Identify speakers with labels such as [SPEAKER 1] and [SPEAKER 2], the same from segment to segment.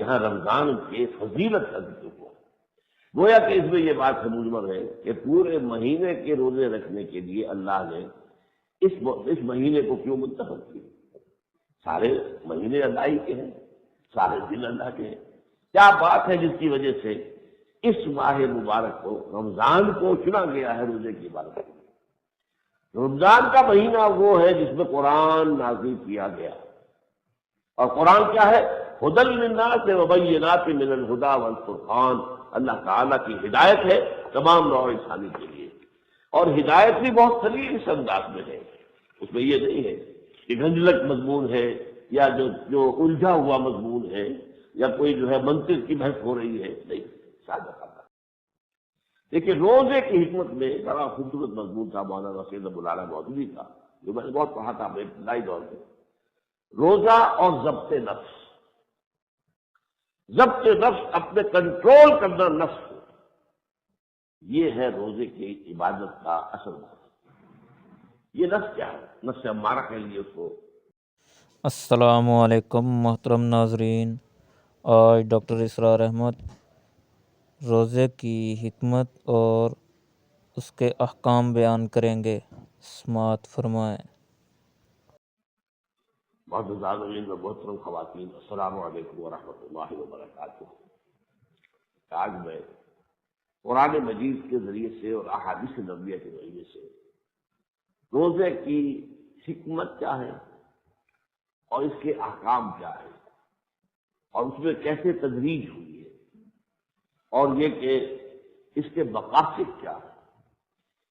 [SPEAKER 1] یہاں رمضان کی فضیلت کا ذکر ہوا. گویا کہ اس میں یہ بات سے مجمر ہے کہ پورے مہینے کے روزے رکھنے کے لیے اللہ نے اس مہینے کو کیوں منتخب کیا. سارے مہینے اللہ ہی کے ہیں، سارے دن اللہ کے ہیں. کیا بات ہے جس کی وجہ سے اس ماہ مبارک کو، رمضان کو چنا گیا ہے روزے کی عبادت کے لیے. رمضان کا مہینہ وہ ہے جس میں قرآن نازل کیا گیا، اور قرآن کیا ہے؟ ھدی للناس وبینات من الھدی والفرقان. اللہ تعالیٰ کی ہدایت ہے تمام نوع انسانی کے لیے، اور ہدایت بھی بہت سلیس انداز میں ہے. اس میں یہ نہیں ہے کہ گھنجلک مضمون ہے یا جو الجھا ہوا مضمون ہے یا کوئی جو ہے منطق کی بحث ہو رہی ہے، نہیں، سادہ سادہ. دیکھیے روزے کی حکمت میں بڑا خوبصورت مضمون تھا مولانا سید ابو العلا مودودی کا، جو میں نے بہت پڑھا تھا اپنے ابتدائی دور میں. روزہ اور ضبط نفس. ضبط نفس، اپنے کنٹرول کرنا نفس کو، یہ ہے روزے کی عبادت کا اصل مقصد. یہ نفس کیا ہے؟ نفس امارہ کہہ لیے اس کو.
[SPEAKER 2] السلام علیکم محترم ناظرین. آج ڈاکٹر اسرار احمد روزے کی حکمت اور اس کے احکام بیان کریں گے. سماعت فرمائیں.
[SPEAKER 1] بہت زمین میں محترم خواتین، السلام علیکم ورحمۃ اللہ وبرکاتہ. آج میں قرآن مجید کے ذریعے سے اور احادیث نبویہ کے ذریعے سے روزے کی حکمت کیا ہے اور اس کے احکام کیا ہے اور اس میں کیسے تدریج ہوئی ہے اور یہ کہ اس کے مقاصد کیا ہے،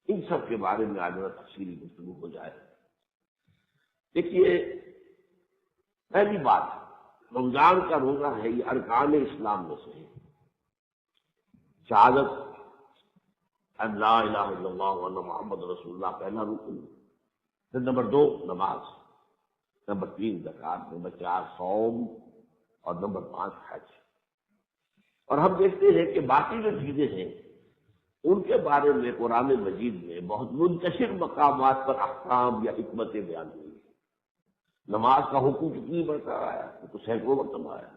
[SPEAKER 1] ان سب کے بارے میں آج تفصیلی گفتگو ہو جائے. دیکھیے، پہلی بات، رمضان کا روزہ ہے یہ ارکان اسلام میں سے ہے. شہادت ان لا الہ الا اللہ وان محمد رسول اللہ پہلا رکن، پھر نمبر 2 نماز، نمبر 3 زکوٰۃ، نمبر 4 صوم، اور نمبر 5 حج. اور ہم دیکھتے ہیں کہ باقی جو چیزیں ہیں ان کے بارے میں قرآن مجید میں بہت منتشر مقامات پر احکام یا حکمتیں بیان ہوئی. نماز کا حکم کتنی مرتبہ آیا؟ وہ تو سینکڑوں مرتبہ آیا.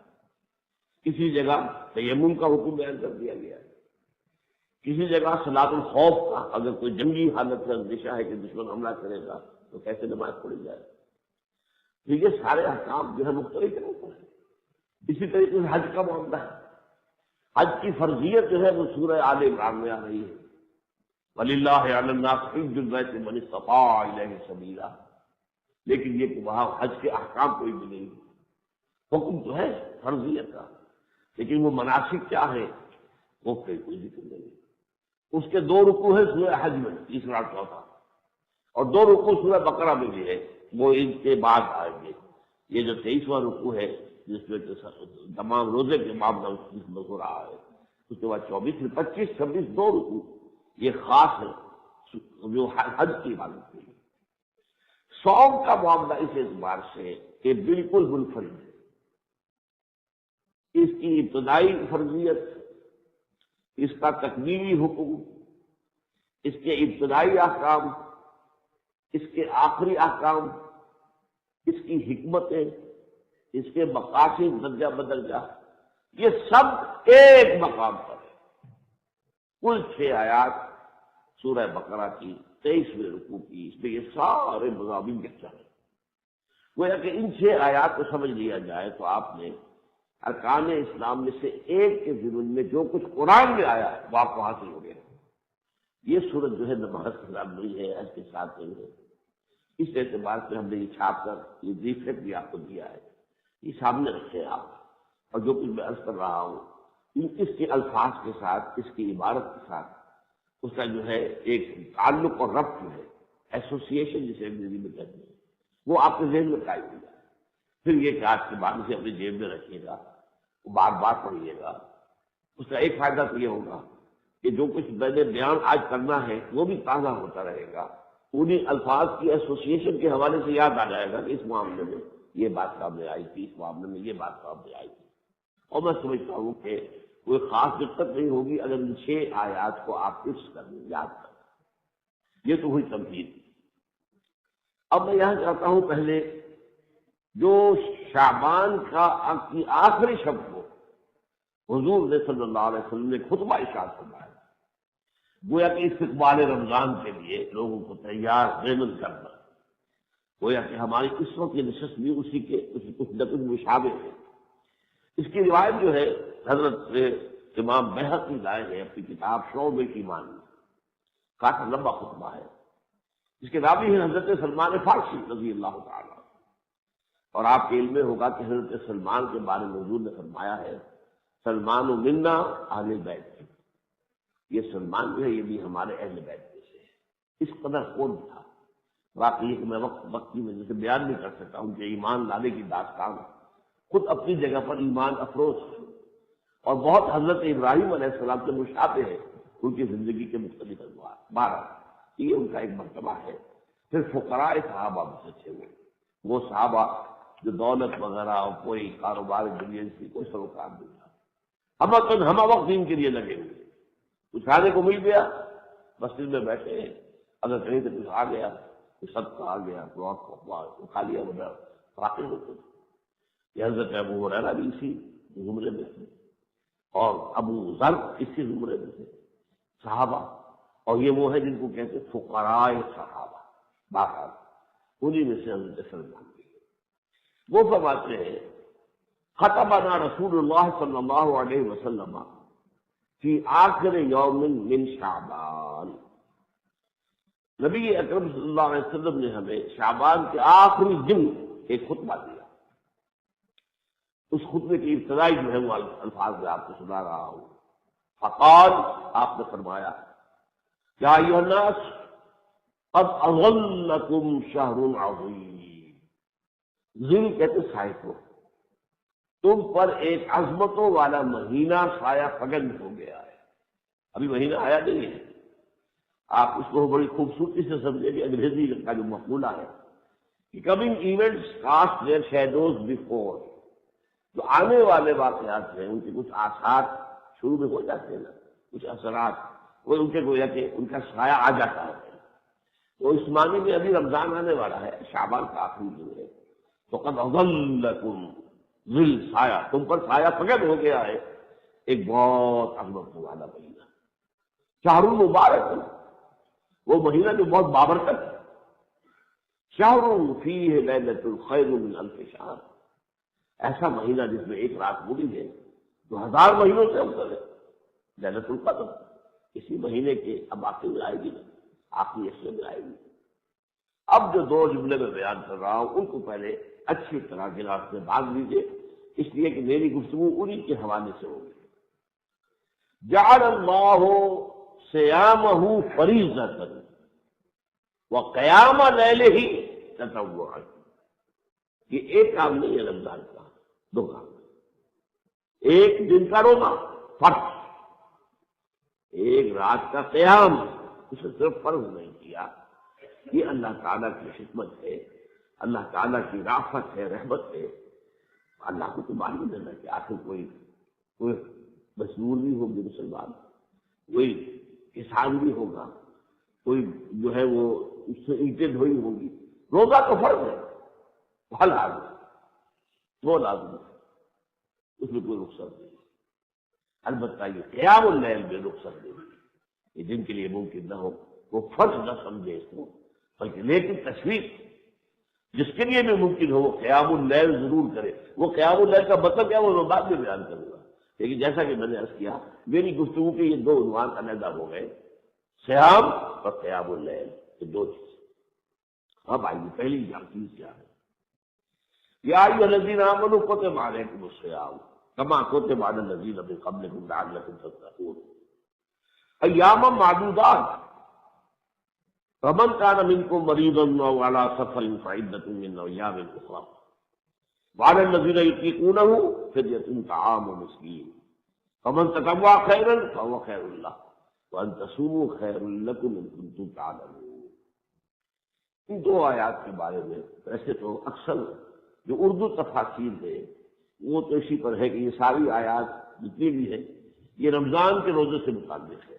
[SPEAKER 1] کسی جگہ تیمم کا حکم بیان کر دیا گیا ہے، کسی جگہ صلاۃ الخوف کا، اگر کوئی جنگی حالت کا اندیشہ ہے کہ دشمن حملہ کرے گا تو کیسے نماز پڑھی جائے. تو یہ سارے احکام جو ہے مختلف طریقوں سے. اسی طریقے سے حج کا معاملہ ہے. حج کی فرضیت جو ہے وہ سورہ آل عمران میں آ رہی ہے. وَلِلَّهِ عَلَى النَّاسِ حِجُّ الْبَيْتِ مَنِ اسْتَطَاعَ إِلَيْهِ سَبِيلًا. لیکن یہ کہ وہاں حج کے احکام کوئی بھی نہیں. حکم تو ہے فرضیت کا، لیکن وہ مناسک کیا ہے وہ کوئی ذکر نہیں. اس کے 2 رکوع ہیں سورہ حج میں، تیسرا اور چوتھا، اور 2 رکوع سورہ بقرہ میں بھی ہے، وہ ان کے بعد آئیں گے. یہ جو 23واں رکوع ہے جس میں تمام روزے کے معاملہ میں ہو رہا ہے، اس کے بعد 24 پھر 25 26 2 رکوع یہ خاص ہے جو حج کی عبادت کے لیے. صوم کا معاملہ اس اعتبار سے کہ بالکل منفرد ہے. اس کی ابتدائی فرضیت، اس کا تکمیلی حکم، اس کے ابتدائی احکام، اس کے آخری احکام، اس کی حکمتیں، اس کے مقاصد درجہ بدرجہ، یہ سب ایک مقام پر ہے. کل 6 آیات سورہ بقرہ کی 23ویں رکوع کی، اس میں یہ سارے مضامین یکجا ہیں. گویا کہ ان 6 آیات کو سمجھ لیا جائے تو آپ نے ارکان اسلام میں سے ایک کے ضمن میں جو کچھ قرآن میں آیا ہے وہ آپ کو حاصل ہو گیا. یہ صورت جو ہے نماز کے ساتھ نہیں ہے، حج کے ساتھ نہیں ہے. اس اعتبار سے ہم نے یہ چھاپ کر یہ لیفلیٹ بھی آپ کو دیا ہے، یہ سامنے رکھے آپ. اور جو کچھ میں عرض کر رہا ہوں اس کے الفاظ کے ساتھ، اس کی عبارت کے ساتھ اس کا جو ہے ایک تعلق اور ربط جو ہے، ایسوسیشن جسے انگریزی میں کہتے ہیں، وہ آپ کے ذہن میں قائم ہو جائے. پھر یہ کہ آج کے بعد اسے اپنی جیب میں رکھیے گا، بار بار پڑھیے گا. اس کا ایک فائدہ تو یہ ہوگا کہ جو کچھ میں نے بیان آج کرنا ہے وہ بھی تازہ ہوتا رہے گا. انہیں الفاظ کی ایسوسیشن کے حوالے سے یاد آ جائے گا کہ اس معاملے میں یہ بات سامنے آئی تھی، اس معاملے میں یہ بات سامنے آئی تھی. اور میں سمجھتا ہوں کہ کوئی خاص دقت نہیں ہوگی اگر ان 6 آیات کو آپ حفظ کر لیں، یاد کر لیں. یہ تو ہوئی تمہید. اب میں یہاں چاہتا ہوں پہلے جو شعبان کا کی آخری شب کو حضور نے صلی اللہ علیہ وسلم نے خطبہ ارشاد فرمایا، گویا کہ استقبال رمضان کے لیے لوگوں کو تیار ذہن کرنا، گویا کہ ہماری اس وقت کی نشست بھی اسی کچھ نہ کچھ مشابہ ہے۔ اس کی روایت جو ہے حضرت امام بیہقی لائے ہیں اپنی کتاب شعب ایمان میں، کافی لمبا خطبہ ہے، جس کے راوی ہیں حضرت سلمان فارسی رضی اللہ تعالیٰ۔ اور آپ کے علم میں ہوگا کہ حضرت سلمان کے بارے میں حضور نے فرمایا ہے، سلمان منا اہل بیت، یہ سلمان جو ہے یہ بھی ہمارے اہل بیت میں سے ہے۔ اس قدر خود تھا، واقعی کہ میں وقتی میں جسے بیان نہیں کر سکتا ان کے ایمان لانے کی داستان خود اپنی جگہ پر ایمان افروز ہے، اور بہت حضرت ابراہیم علیہ السلام سے مشابہ ہے ان کی زندگی کے مختلف انواع۔ 12 یہ ان کا ایک مرتبہ ہے۔ پھر فقراء صحابہ میں سے تھے وہ صحابہ جو دولت وغیرہ اور کوئی کاروبار دنیا کی کوئی سروکار نہیں تھا، ہم وقت دین کے لیے لگے ہوئے، کچھ کھانے کو مل گیا مسجد میں بیٹھے ہیں، اگر کہیں سے کچھ آ گیا کچھ صدقہ آ گیا تو کھا لیا وغیرہ واقع ہوتے تھے۔ یہ حضرت ابو ہریرہ بھی اسی زمرے میں تھے، اور ابو ذر اسی زمرے میں تھے صحابہ، اور یہ وہ ہے جن کو کہتے فقراء صحابہ، باہر انہی میں سے حضرت سلمان بھی۔ وہ فرماتے ہیں خطبنا رسول اللہ صلی اللہ علیہ وسلم فی آخر یوم من شعبان، نبی اکرم صلی اللہ علیہ وسلم نے ہمیں شعبان کے آخری دن ایک خطبہ دیا۔ اس خطبے کی ابتدائی جو ہے وہ الفاظ میں آپ کو سنا رہا ہوں۔ فقال، آپ نے فرمایا، یا ایھا الناس قد اظلکم شہر عظیم، ذل کہتے سائے کو، تم پر ایک عظمتوں والا مہینہ سایہ فگن ہو گیا ہے۔ ابھی مہینہ آیا نہیں ہے، آپ اس کو بڑی خوبصورتی سے سمجھیں کہ انگریزی کا جو مقولہ ہے کہ coming events cast their shadows before, جو آنے والے واقعات ہیں ان کے کچھ آثار شروع میں ہو جاتے ہیں نا، کچھ اثرات وہ ان کے گویا کہ ان کا سایہ آ جاتا ہے۔ تو اس معنی میں ابھی رمضان آنے والا ہے، شعبان کا آخری دن ہے، تو قد اظلکم ذل، سایہ تم پر سایہ فقط ہو گیا ہے، ایک بہت عظمت والا مہینہ، شہر المبارک، وہ مہینہ جو بہت بابرکت ہے، شہر فیہ لیلۃ خیر من الف شہر، ایسا مہینہ جس میں ایک رات بری ہے جو 1000 مہینوں سے افضل ہے، لیلۃ القدر۔ اسی مہینے کے اب آخر میں آئے گی، آخری حصے میں آئے گی۔ اب جو 2 جملے میں بیان کر رہا ہوں ان کو پہلے اچھی طرح گلاس میں باندھ لیجیے، اس لیے کہ میری گفتگو انہی کے حوالے سے ہوگی۔ جعل اللہ صیامہ فریضۃ وقیام لیلہ تطوعا، یہ ایک کام نہیں ہے رمضان کا، 2 کام، ایک دن کا روزہ فرض، ایک رات کا قیام، اسے صرف فرض نہیں کیا۔ یہ اللہ تعالیٰ کی خدمت ہے، اللہ تعالیٰ کی رافت ہے، رحمت ہے۔ اللہ کو تو معلوم ہے کہ آخر کوئی مزدور بھی ہوگی مسلمان، کوئی کسان بھی ہوگا، کوئی جو ہے وہ اس سے اینٹیں دھوئی ہوگی، روزہ تو فرض ہے، وہ لازم ہے، اس میں کوئی رخصت نہیں۔ البتہ یہ قیام اللیل میں رخصت نہیں، یہ جن کے لیے ممکن نہ ہو وہ فرض نہ سمجھے اس کو، بلکہ لیکن تشویق جس کے لیے بھی ممکن ہو وہ قیام اللیل ضرور کرے۔ وہ قیام اللیل کا مطلب کیا وہ میں بعد میں بیان کروں گا، لیکن جیسا کہ میں نے عرض کیا میری گفتگو کے یہ 2 عنوان علیحدہ ہو گئے، صیام اور قیام اللیل، یہ 2 چیزیں۔ اب آئیے پہلی چیز کیا ہے، یا ایھا الذین آمنوا کتب علیکم الصیام کما کتب علی الذین من قبلکم لعلکم تتقون ایاما معدودات فمن كان منكم مريضا او على سفر فعدة من ايام اخرى وعلى الذين يطيقونه فدية طعام مسكين فمن تطوع خيرا فهو خير له وان تصوموا خير لكم ان كنتم تعلمون۔ ان 2 آیات کے بارے میں ویسے تو اکثر جو اردو تفاسیر ہے وہ تو اسی پر ہے کہ یہ ساری آیات جتنی بھی ہے یہ رمضان کے روزے سے متعلق ہے،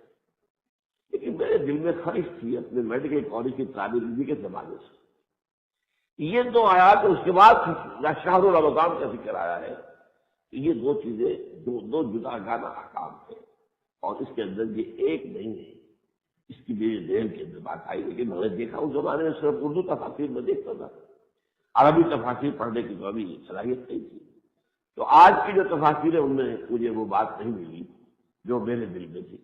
[SPEAKER 1] لیکن میرے دل میں خواہش تھی اپنے میڈیکل کالج کی طالب علمی کے زمانے سے یہ 2 آیات اس کے بعد شہر رمضان کا ذکر آیا ہے، یہ دو چیزیں دو جدا گانا احکام ہے، اور اس کے اندر یہ ایک نہیں ہے۔ اس کی میری دیر کے اندر بات آئی، لیکن میں نے دیکھا اس زمانے میں صرف اردو تفاسیر میں دیکھتا تھا، عربی تفاسیر پڑھنے کی تو ابھی صلاحیت نہیں تھی۔ تو آج کی جو تفاسیر ہے ان میں مجھے وہ بات نہیں ملی جو میرے دل میں تھی،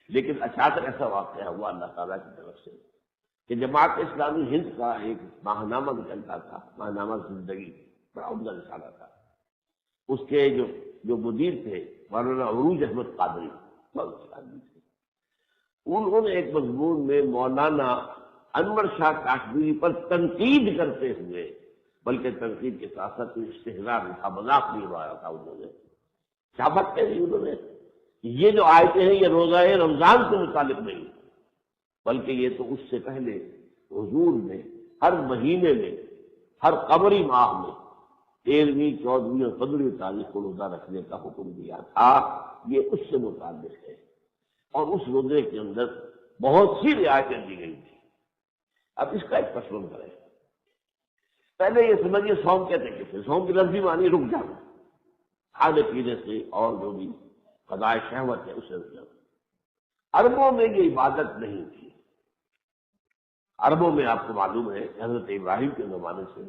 [SPEAKER 1] لیکن اچانک ایسا واقعہ ہوا اللہ تعالیٰ کی طرف سے کہ جماعت اسلامی ہند کا ایک ماہنامہ نکلتا تھا، ماہنامہ زندگی، بڑا عمدہ رسالہ تھا۔ اس کے جو مدیر تھے مولانا عروج احمد قادری، بہت اچھے آدمی تھے۔ انہوں نے ایک مضمون میں مولانا انور شاہ کاشمیری پر تنقید کرتے ہوئے، بلکہ تنقید کے ساتھ ساتھ استہزاء بھی تھا، مذاق بھی اڑایا تھا انہوں نے۔ کیا بات کہی انہوں نے؟ یہ جو آیتیں ہیں یہ روزہ رمضان سے متعلق نہیں، بلکہ یہ تو اس سے پہلے حضور نے ہر مہینے میں، ہر قمری ماہ میں 13ویں، 14ویں اور 15ویں تاریخ کو روزہ رکھنے کا حکم دیا تھا۔ یہ اس سے متعلق ہے، اور اس روزے کے اندر بہت سی رعایتیں دی گئی تھی۔ اب اس کا ایک پس منظر ہے۔ پہلے یہ سمجھیے صوم کہتے کسے؟ صوم کی لفظی معنی رک جانا، کھانے پینے سے اور جو بھی قضاء شہوت ہے اسے رک جانا۔ عربوں میں یہ عبادت نہیں تھی۔ عربوں میں آپ کو معلوم ہے کہ حضرت ابراہیم کے زمانے سے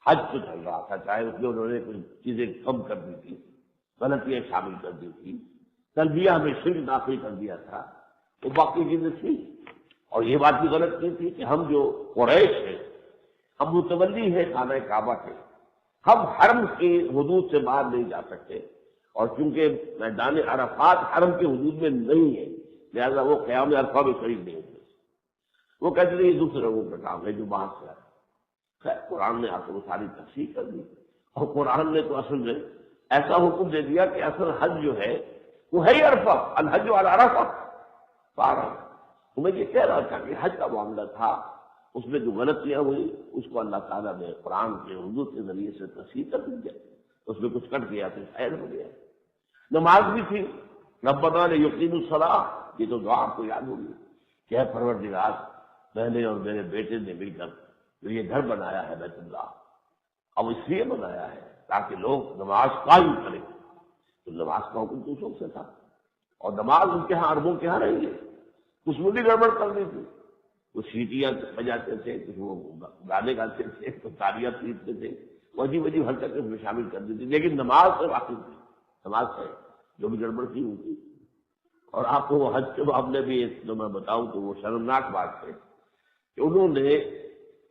[SPEAKER 1] حج تو چل رہا تھا، چاہے اس میں انہوں نے کچھ چیزیں کم کر دی تھی، غلطیاں شامل کر دی تھی، تلبیہ میں شرک داخل کر دیا تھا، وہ باقی چیزیں تھی۔ اور یہ بات بھی غلط نہیں تھی کہ ہم جو قریش ہیں، ہم متولی ہیں خانہ کعبہ کے، ہم حرم کی حدود سے باہر نہیں جا سکتے، اور چونکہ میدان عرفات حرم کے حدود میں نہیں ہے لہذا وہ قیام عرفہ میں شریک نہیں ہوتے۔ وہ کہتے ہیں یہ دوسرے لوگوں کا کام ہے جو باہر سے آئے۔ خیر قرآن نے آپ کو ساری تفصیل کر دی، اور قرآن نے تو اصل میں ایسا حکم دے دیا کہ اصل حج جو ہے وہ ہے عرفہ، الحج علی عرفہ۔ بارہ تو میں یہ کہہ رہا تھا کہ حج کا معاملہ تھا، اس میں جو غلطیاں ہوئی اس کو اللہ تعالیٰ نے قرآن کے حدود کے ذریعے سے تصحیح کر دیا، اس میں کچھ کٹ گیا تو خیر ہو گیا۔ نماز بھی تھی، ربنا لیقیموا الصلاۃ، یہ تو دعا آپ کو یاد ہوگی کہ اے پروردگار، میں نے اور میرے بیٹے نے مل کر جو یہ گھر بنایا ہے بیت اللہ، اب اس لیے بنایا ہے تاکہ لوگ نماز قائم کریں۔ تو نماز کا حکم تو شوق سے تھا، اور نماز ان کے ہاں عربوں کے ہاں رہی ہے۔ کچھ میں بھی گڑبڑ کر دی تھی، کچھ سیٹیاں بجاتے تھے، کچھ وہ گانے گاتے تھے، کچھ تالیاں پیٹتے تھے، وہ عجیب عجیب حرکتیں اس میں شامل کر دی تھی، لیکن نماز سے واقف تھی، نماز سے جو بھی گڑبڑ کی ہوئی تھی۔ اور آپ کو وہ حج کے معاملے بھی جو میں بتاؤں تو وہ شرمناک بات ہے کہ انہوں نے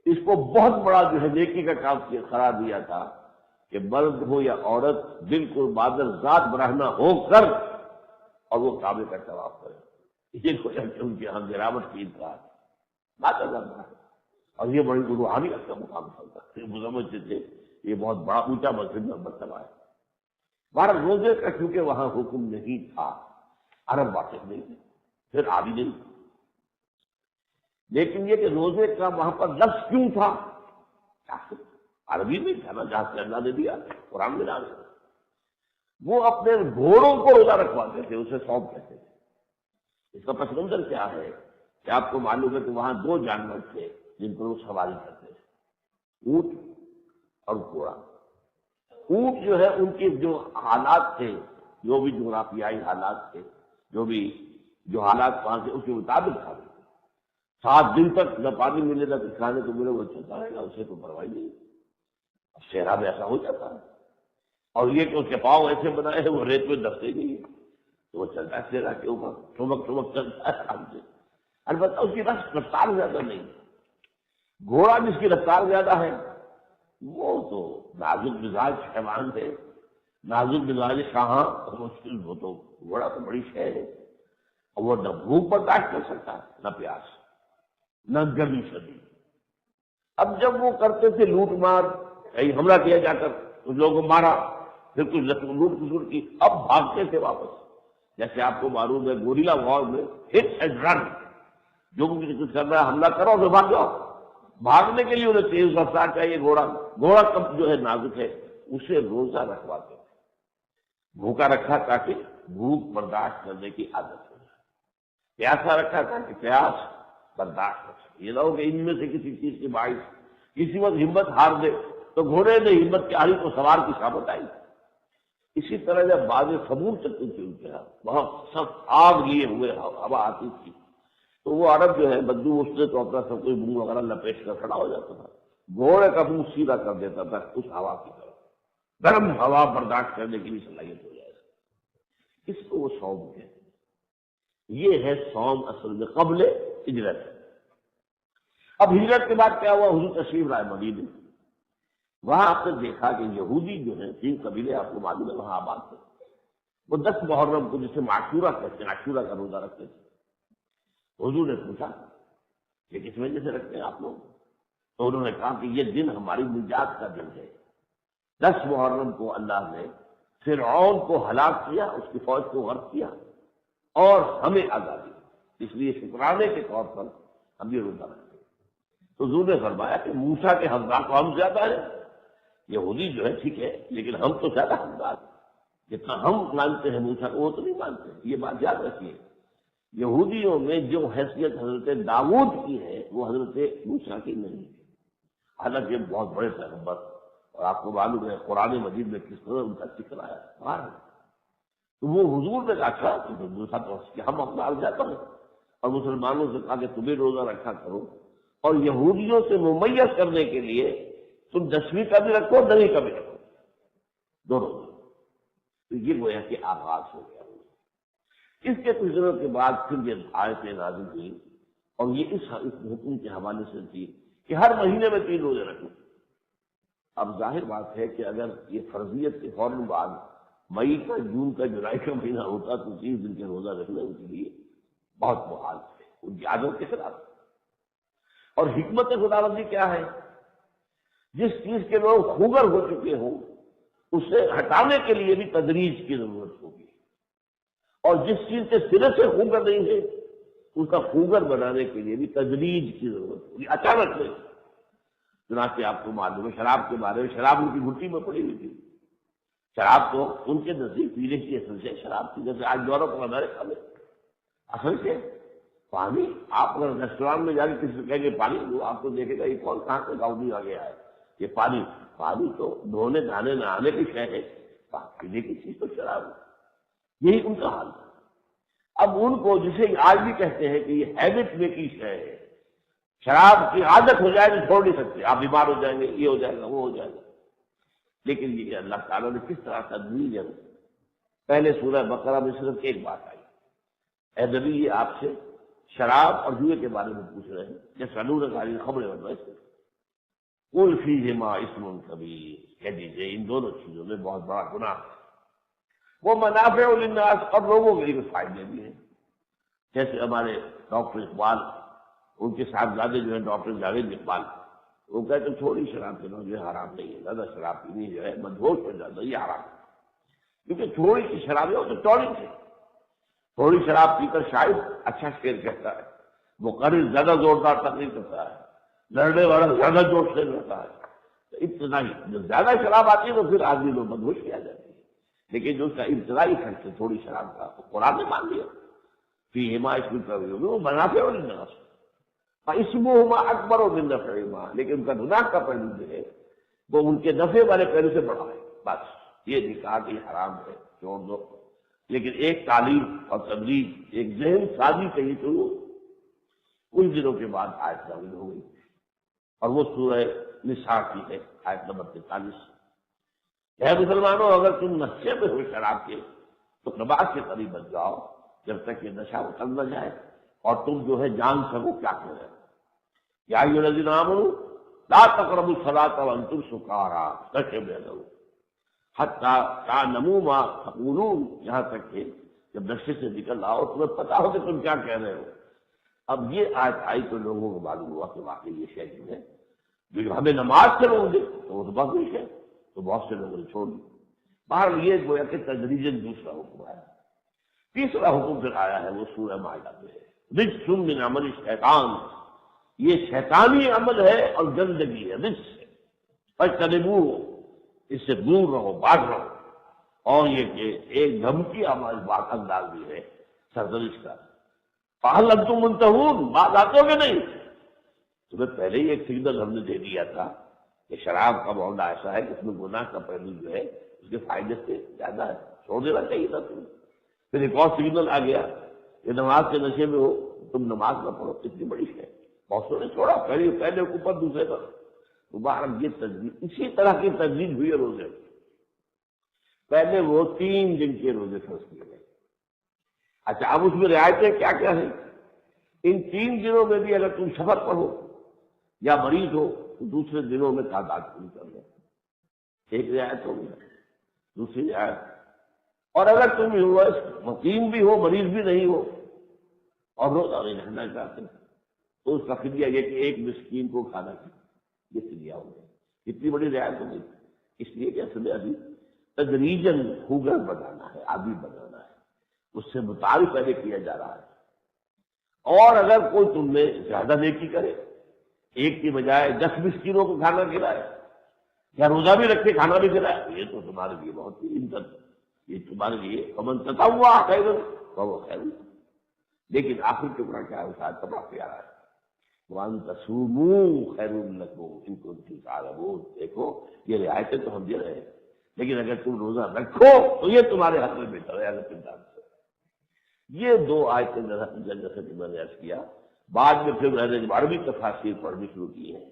[SPEAKER 1] اس کو بہت بڑا جو ہے نیکی کا کام قرار دیا تھا کہ مرد ہو یا عورت بالکل بادر ذات برہنہ ہو کر اور وہ کعبے کا طواف کرے۔ یہ گویا کہ ان کے ہاں گراوٹ کی اطلاع بات کرنا ہے، اور یہ بڑی روحانیت کا مقام تھا۔ وہ سمجھتے تھے یہ بہت بڑا اونچا مسجد میں مرتبہ ہے۔ بارہ روزے کا چونکہ وہاں حکم نہیں تھا، عرب واقف نہیں تھے، پھر آ بھی نہیں، لیکن یہ کہ روزے کا وہاں پر لفظ کیوں تھا؟ عربی میں تھا نا، جہاں سے اللہ نے دیا قرآن میں ڈالے۔ وہ اپنے گھوڑوں کو روزہ رکھواتے تھے، اسے صوم کہتے تھے۔ اس کا پس منظر کیا ہے کہ آپ کو معلوم ہے کہ وہاں دو جانور تھے جن پر وہ سواری کرتے تھے، اونٹ اور گھوڑا۔ اونٹ جو ہے ان کے جو حالات تھے، جو بھی جغرافیائی حالات تھے، جو حالات وہاں سے اس کے مطابق تھا، 7 دن تک نہ پانی ملے نہ کچھ کھانے کو ملے، وہ چلتا رہے گا، اسے تو پرواہ نہیں۔ اب صحرا میں ایسا ہو جاتا ہے، اور یہ کہ اس کے پاؤں ایسے بنائے ہیں وہ ریت میں دبتے نہیں ہیں، تو وہ چلتا ہے صحرا کے اوپر، ٹھمک ٹھمک چلتا ہے آرام سے۔ البتہ اس کی رفتار زیادہ نہیں، گھوڑا جس کی رفتار زیادہ ہے وہ تو نازک مزاج حیوان ہے، نازک مزاج شاہاں، مشکل وہ تو گھوڑا تو بڑی شے ہے، اور وہ نہ بھوک برداشت کر سکتا ہے نہ پیاس نہ گرمی شدید۔ اب جب وہ کرتے تھے لوٹ مار، کہیں حملہ کیا جا کر کچھ لوگوں کو مارا، پھر کچھ لوٹ کھسوٹ کی، اب بھاگتے تھے واپس۔ جیسے آپ کو معلوم ہے گوریلا وار میں ہٹ اینڈ رن، جو کچھ کر رہا ہے حملہ کرو پھر بھاگ جاؤ۔ بھاگنے کے لیے انہیں تیز رفتار چاہیے، گھوڑا کب جو ہے نازک ہے، اسے روزہ رکھواتے تھے، بھوکا رکھا تاکہ بھوک برداشت کرنے کی عادت ہو جائے، پیاسا رکھا تاکہ پیاس برداشت کر سکے۔ یہ نہ ہو کہ ان میں سے کسی چیز کے باعث کسی وقت ہمت ہار دے، تو گھوڑے نے ہمت کی آڑی کو سوار کی شامت آئی، اسی طرح جب بعض سمور چلتی تھی ان کے یہاں بہت سخت آگ لیے ہوئے ہوا آتی تھی تو وہ عرب جو ہے بدو اٹھتے تو اپنا سب کوئی منہ وغیرہ لپیٹ کر کھڑا ہو جاتا تھا، گھوڑے کا منہ سیدھا کر دیتا تھا اس ہوا کی طرف، گرم ہوا برداشت کرنے کی بھی صلاحیت ہو جائے گا، اس کو وہ صوم کہتے ہیں۔ یہ ہے صوم اصل میں قبل ہجرت۔ اب ہجرت کے بعد کیا ہوا؟ حضور تشریف لائے مدینے، وہاں آپ نے دیکھا کہ یہودی جو ہیں 3 قبیلے آپ کو معلوم ہے وہاں آباد تھے، وہ 10 محرم کو جسے عاشورہ کہتے ہیں، عاشورہ کا روزہ رکھتے تھے۔ حضور نے پوچھا کہ کس وجہ سے رکھتے ہیں آپ لوگ؟ تو انہوں نے کہا کہ یہ دن ہماری نجات کا دن ہے۔ 10 محرم کو اللہ نے فرعون کو ہلاک کیا، اس کی فوج کو غرق کیا اور ہمیں آزادی، اس لیے شکرانے کے طور پر ہم یہ روزہ رکھتے ہیں۔ تو حضور نے فرمایا کہ موسیٰ کے حقدار تو ہم زیادہ ہیں، یہودی جو ہے ٹھیک ہے لیکن ہم تو زیادہ حقدار ہیں، جتنا ہم مانتے ہیں موسیٰ کو وہ تو نہیں مانتے۔ یہ بات یاد رکھیے، یہودیوں میں جو حیثیت حضرت داؤد کی ہے وہ حضرت موسیٰ کی نہیں ہے، حالانکہ یہ بہت بڑے پیغمبر، اور آپ کو معلوم ہے قرآن مجید میں کس طرح ان کا ذکر آیا ہے۔ تو وہ حضور نے کہا کہ موسیٰ تو کہ ہم اپنا زیادہ ہیں، اور مسلمانوں سے کہا کہ تمہیں روزہ رکھا کرو، اور یہودیوں سے ممیز کرنے کے لیے تم 10ویں کا بھی رکھو 9ویں کا بھی رکھو، دونوں۔ تو یہ گویا کہ آغاز ہو گیا۔ اس کے کچھ دنوں کے بعد پھر یہ آیتیں نازل ہوئی، اور یہ اس حکم کے حوالے سے تھی کہ ہر مہینے میں 3 روزے رکھو۔ اب ظاہر بات ہے کہ اگر یہ فرضیت کے فوراً بعد مئی کا، جون کا، جولائی کا مہینہ ہوتا تو 30 دن کے روزہ رکھنے ان کے لیے بہت محال تھے، ان کی عادت کے خلاف۔ اور حکمت خداوندی کیا ہے؟ جس چیز کے لوگ خوگر ہو چکے ہوں اسے ہٹانے کے لیے بھی تدریج کی ضرورت ہوگی، اور جس چیز کے سرے سے خوگر نہیں ہے اس کا خوگر بنانے کے لیے بھی تدریج کی ضرورت ہوگی، اچانک نہیں۔ چنانچہ آپ کو معلوم ہے شراب کے بارے میں، شراب ان کی گھٹی میں پڑی ہوئی تھی، شراب تو ان کے نزدیک پینے کی اصل سے شراب کی، جیسے آج یورپ اور امریکہ میں اصل سے پانی، آپ اگر ریسٹوران میں جا کے کسی سے کہیں گے پانی دو، آپ کو دیکھے گا یہ کون کہاں سے گاؤں آ گیا ہے، یہ پانی تو دھونے نہانے نہانے کی شے ہے، پینے کی چیز تو شراب ہے۔ یہی ان کا حال ہے۔ اب ان کو جسے آج بھی کہتے ہیں کہ یہ ہیبٹ میں کی شے ہے، شراب کی عادت ہو جائے تو چھوڑ نہیں سکتے، آپ بیمار ہو جائیں گے، یہ ہو جائے گا وہ ہو جائے گا۔ لیکن یہ اللہ تعالیٰ نے کس طرح تدبیر ہے۔ پہلے سورہ بقرہ میں صرف ایک بات آئی، اے نبی یہ آپ سے شراب اور جوئے کے بارے میں پوچھ رہے ہیں، جیسے یسألونک عن الخمر والمیسر قل فیہما اسم کبیر، کہہ دیجیے ان دونوں چیزوں میں بہت بڑا گناہ ہے، وہ منافع للناس، اور لوگوں کے لیے فائدے بھی ہیں۔ جیسے ہمارے ڈاکٹر اقبال، ان کے صاحبزادے جو ہیں ڈاکٹر جاوید اقبال، وہ کہتے ہیں تھوڑی شراب پینا جو ہے حرام نہیں ہے، زیادہ شراب پینی جو ہے مدہوش ہو جاتا ہے، یہ حرام ہے، کیونکہ تھوڑی سی شراب ہے وہ تو ٹونک ہے۔ تھوڑی شراب پی کر شاید اچھا شعر کہتا ہے، مقرر زیادہ زوردار تقریر کرتا ہے، لڑنے والا زیادہ جوش سے لڑتا ہے، تو ابتدائی جب زیادہ شراب آتی ہے تو پھر آدمی لوگ مدہوش کیا جاتی ہے، لیکن جو اس کا ابتدائی خرچ ہے تھوڑی شراب کا، قرآن نے مان لیا فیہما اسم کبیر وہ منافع للناس فاسمہما اکبر من نفعہما، لیکن ان کا گناہ کا پہلو جو ہے وہ ان کے نفع والے پہلو سے بڑا ہے۔ بس یہ نکاح کی حرام ہے، چھوڑ دو۔ لیکن ایک تعلیم اور تبلیغ، ایک ذہن سازی کہیں شروع، کچھ دنوں کے بعد آیت نازل ہو گئی، اور وہ سورہ نساء کی ہے، آیت نمبر 43۔ اے مسلمانوں اگر تم نشے میں ہوئے شراب کے تو نماز کے قریب بچ جاؤ جب تک یہ نشہ اتر نہ جائے اور تم جو ہے جان سکو کیا کر رہے ہو۔ یا ایھا الذین آمنوا لا تقربوا الصلاۃ وانتم سکارى، نشے میں رہو، حتیٰ تعلموا ما تقولون، یہاں تک کہ جب نشے سے نکل آؤ تمہیں پتا ہو کہ تم کیا کہہ رہے ہو۔ اب یہ آیت آئی تو لوگوں کو معلوم ہوا کہ واقعی یہ شے جو ہے جو ہمیں نماز سے روک دے تو وہ تو بہت کچھ ہے، تو بہت سے لوگوں نے چھوڑ دی۔ بہرحال یہ گویا کہ تدریجاً دوسرا حکم آیا۔ تیسرا حکم پھر آیا ہے وہ سورہ مائدہ میں ہے، رجس من عمل الشیطان، یہ شیطانی عمل ہے اور گندگی ہے، رجس ہے، فاجتنبوہ، اس سے دور رہو، باز رہو۔ اور یہ کہ ایک دھمکی ہمارے بات انداز بھی ہے سرزنش کا، فہل انتم منتہون، بات آتے ہو کہ نہیں؟ تمہیں پہلے ہی ایک سگنل ہم نے دے دیا تھا کہ شراب کا معاملہ ایسا ہے کہ اس میں گناہ کا پہلو جو ہے اس کے فائدے سے زیادہ ہے، چھوڑ دینا چاہیے تھا تمہیں۔ پھر ایک اور سگنل آ گیا کہ نماز کے نشے میں ہو تم نماز نہ پڑھو، اتنی بڑی ہے۔ بہت سو نے چھوڑا، پہلے اوپر دوسرے پر۔ مبارک یہ تجویز، اسی طرح کی تجویز ہوئی ہے روزے۔ پہلے وہ 3 دن کے روزے فرض کیے گئے۔ اچھا اب اس میں رعایتیں کیا کیا ہیں؟ ان 3 دنوں میں بھی اگر تم سفر پر ہو یا مریض ہو تو دوسرے دنوں میں تعداد پوری کر لو، ایک رعایت ہوگی۔ دوسری رعایت، اور اگر تم مقیم بھی ہو، مریض بھی نہیں ہو اور روزہ نہیں رکھنا چاہتے تو اس کا فدیہ یہ کہ ایک مسکین کو کھانا چاہیے، یہ فدیہ ہوگا۔ اتنی بڑی رعایت ہوگی، اس لیے کہ اصل ابھی تدریجاً خوگر بنانا ہے، عادی بنانا ہے، اس سے متعارف پہلے کیا جا رہا ہے۔ اور اگر کوئی تم نے زیادہ نیکی کرے، ایک کی بجائے 10 مسکینوں کو کھانا کھلائے یا روزہ بھی رکھے کھانا بھی کھلائے، یہ تو تمہارے لیے بہت ہی عزت، یہ تمہارے لیے فمن تطوع خیرا فہو خیر۔ لیکن آخر ٹکڑا کیا ہے؟ شاید بڑا پیارا ہے، وَأَن تَصُومُوا خَيْرٌ لَكُمْ إِن كُنتُمْ تَعْلَمُونَ۔ دیکھو یہ رعایتیں تو ہم دے رہے ہیں، لیکن اگر تم روزہ رکھو تو یہ تمہارے حق میں بہتر ہے۔ اگر تم جانتے ہو، یہ 2 آیتیں جیسے کہ میں نے عرض کیا، بعد میں پھر میں نے جب عربی تفاسیر پڑھنی شروع کی ہے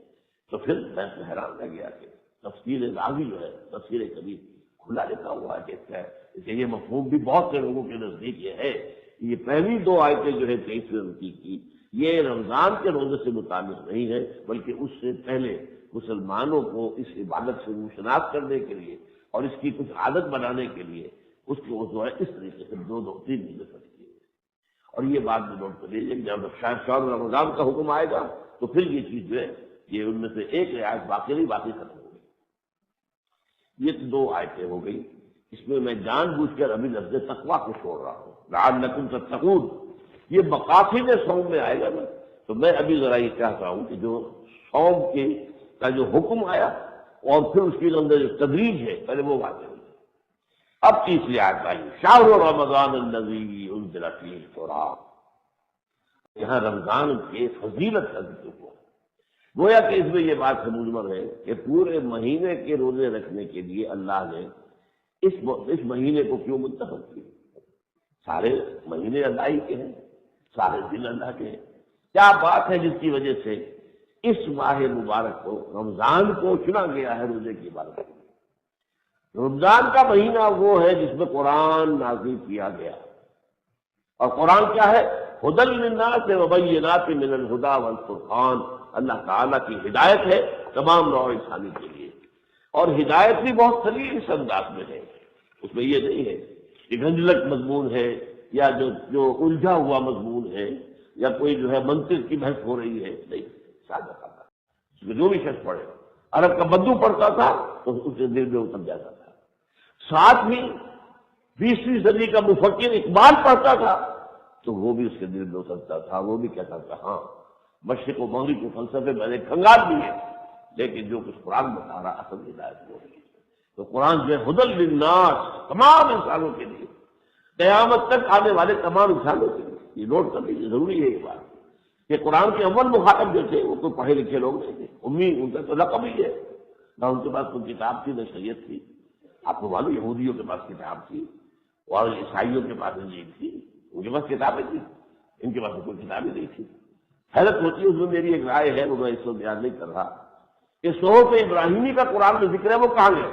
[SPEAKER 1] تو پھر میں حیران رہ گیا کہ تفسیر راضی جو ہے، تفسیر کبیر کھلا لکھا ہوا ہے کہ یہ مفہوم بھی بہت سے لوگوں کے نزدیک یہ ہے کہ یہ پہلی 2 آیتیں جو ہے 23ویں رمضان کی، یہ رمضان کے روزے سے متعلق نہیں ہے، بلکہ اس سے پہلے مسلمانوں کو اس عبادت سے روشناس کرنے کے لیے اور اس کی کچھ عادت بنانے کے لیے اس کو جو ہے اس طریقے سے 2-3 دن فرض کیے۔ اور یہ بات بھی نوٹ کر لیجیے، جب شہر رمضان کا حکم آئے گا تو پھر یہ چیز جو ہے یہ ان میں سے ایک رعایت باقی نہیں، باقی ختم ہو گئی۔ یہ 2 آیتیں ہو گئی۔ اس میں میں جان بوجھ کر ابھی لفظ تقویٰ کو چھوڑ رہا ہوں، لعلکم تتقون، یہ مقاصد صوم میں آئے گا نا، تو میں ابھی ذرا یہ چاہتا ہوں کہ جو صوم کا جو حکم آیا اور پھر اس کے اندر جو تدریج ہے پہلے وہ واضح ہوئی۔ اب تیسری آیت آئی، شہر رمضان الذی انزل فیہ القرآن، یہاں رمضان کے فضیلت کا ذکر ہوا۔ گویا کہ اس میں یہ بات سمجھ ہے کہ پورے مہینے کے روزے رکھنے کے لیے اللہ نے اس مہینے کو کیوں منتخب کیا؟ سارے مہینے اللہ ہی کے ہیں، سارے دن اللہ کے ہیں، کیا بات ہے جس کی وجہ سے اس ماہ مبارک کو، رمضان کو چنا گیا ہے روزے کی عبادت کے لیے؟ رمضان کا مہینہ وہ ہے جس میں قرآن نازل کیا گیا، اور قرآن کیا ہے؟ ھدی للناس وبینات من الھدی والفرقان، اللہ تعالیٰ کی ہدایت ہے تمام نوع انسانی کے لیے، اور ہدایت بھی بہت سلیم اس انداز میں ہے، اس میں یہ نہیں ہے کہ گنجلک مضمون ہے یا جو الجھا ہوا مضمون ہے یا کوئی جو ہے منطق کی بحث ہو رہی ہے، نہیں، سادہ سادہ اس میں جو بھی شخص پڑھے۔ عرب کا بدو پڑھتا تھا تو اس کے دل میں اتر جاتا تھا، ساتھ ہی 20ویں صدی کا مفکر اقبال پڑھتا تھا تو وہ بھی اس کے دل میں اترتا تھا، وہ بھی کہتا تھا ہاں مشرق و مغرب کے فلسفے میں نے کھنگال دیے، لیکن جو کچھ قرآن بتا رہا اصل ہدایت وہ ہے۔ تو قرآن جو ہے ھدی للناس، تمام انسانوں کے لیے، قیامت تک آنے والے تمام انسانوں کے لیے۔ یہ نوٹ کر لیجیے، ضروری ہے یہ بات کہ قرآن کے اول مخاطب جو تھے وہ کوئی پڑھے لکھے لوگ نہیں تھے، امی، ان کا تو لقب ہی ہے، نہ ان کے پاس کوئی کتاب تھی نہ شریعت تھی۔ آپ کو معلوم یہودیوں کے پاس کتاب تھی اور عیسائیوں کے پاس انجیل تھی، ان کے پاس کتابیں تھیں، ان کے پاس کوئی کتاب ہی نہیں تھی۔ حیرت ہوتی ہے، اس میں میری ایک رائے ہے، وہ میں اس وقت بیان نہیں کر رہا، کہ صحف ابراہیمی کا قرآن میں ذکر ہے، وہ کہاں گئے؟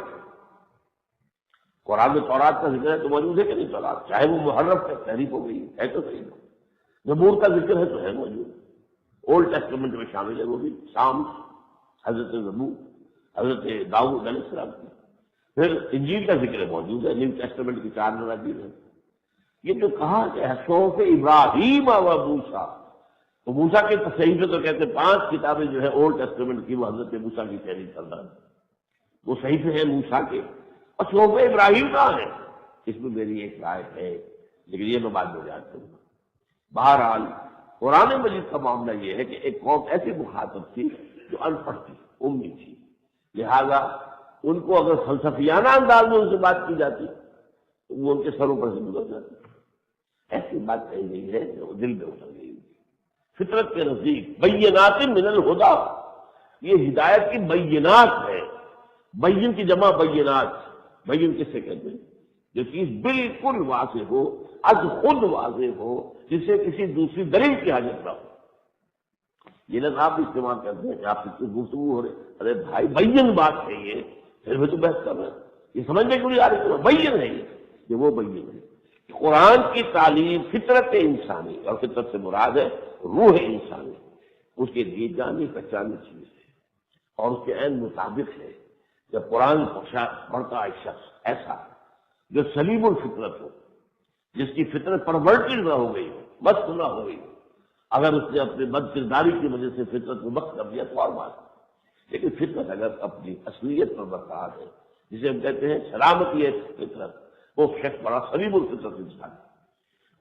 [SPEAKER 1] قرآن میں تورات کا ذکر ہے تو موجود ہے کہ نہیں تورات؟ چاہے وہ محرف کا تحریف ہو گئی ہے تو صحیح، زبور کا ذکر ہے تو ہے موجود، اولڈ ٹیسٹمنٹ میں شامل ہے وہ بھی، شام حضرت زبور، حضرت داؤد علیہ السلام کی۔ پھر انجیل کا ذکر موجود ہے، نیو ٹیسٹمنٹ کی 4 مراجع ہیں۔ یہ جو کہا کہ صحف ابراہیم و موسیٰ، تو موسیٰ کے صحیفے تو کہتے ہیں 5 کتابیں جو ہے اولڈ ٹیسٹمنٹ کی وہ حضرت موسیٰ کی تحریر کر رہا ہے، وہ صحیفے ہیں موسیٰ کے، اور صحف ابراہیم کہاں ہے؟ اس میں میری ایک رائے ہے، لیکن یہ میں بعد میں بیان کروں گا۔ بہرحال قرآن مجید کا معاملہ یہ ہے کہ ایک قوم ایسی مخاطب تھی جو ان پڑھ تھی، امی تھی، لہذا ان کو اگر فلسفیانہ انداز میں ان سے بات کی جاتی تو وہ ان کے سروں پر سے گزر جاتی۔ ایسی بات کہی گئی ہے جو دل میں اتر گئی، فطرت کے نزدیک بینات من الہدی، یہ ہدایت کی بینات ہے، بین کی جمع بینات، بین کسے کہتے ہیں؟ جو چیز بالکل واضح ہو، از خود واضح ہو، جسے کسی دوسری دلیل کی حاجت نہ ہو۔ یہ لفظ آپ بھی استعمال کرتے ہیں کہ آپ سے گفتگو ہو رہے، ارے بھائی بین بات ہے یہ، پھر بھی تو بحث کر رہے ہیں، یہ سمجھنے کے لیے آ رہی ہے بین ہے یہ وہ بین ہے۔ قرآن کی تعلیم فطرت انسانی، اور فطرت سے مراد ہے روح انسانی، اس کے لیے جانی پہچانی چیز ہے اور اس کے عین مطابق ہے۔ جب قرآن پڑھتا ہے شخص ایسا جو سلیم الفطرت ہو، جس کی فطرت پرورٹڈ نہ ہو گئی ہو، مست نہ ہو گئی ہو، اگر اس نے اپنے بد کرداری کی وجہ سے فطرت کو مست کر دیا تو اور بات ہے، لیکن فطرت اگر اپنی اصلیت پر برقرار ہے، جسے ہم کہتے ہیں سلامتی ہے فطرت، وہ شخص بڑا سلیم الفطرت انسان ہے۔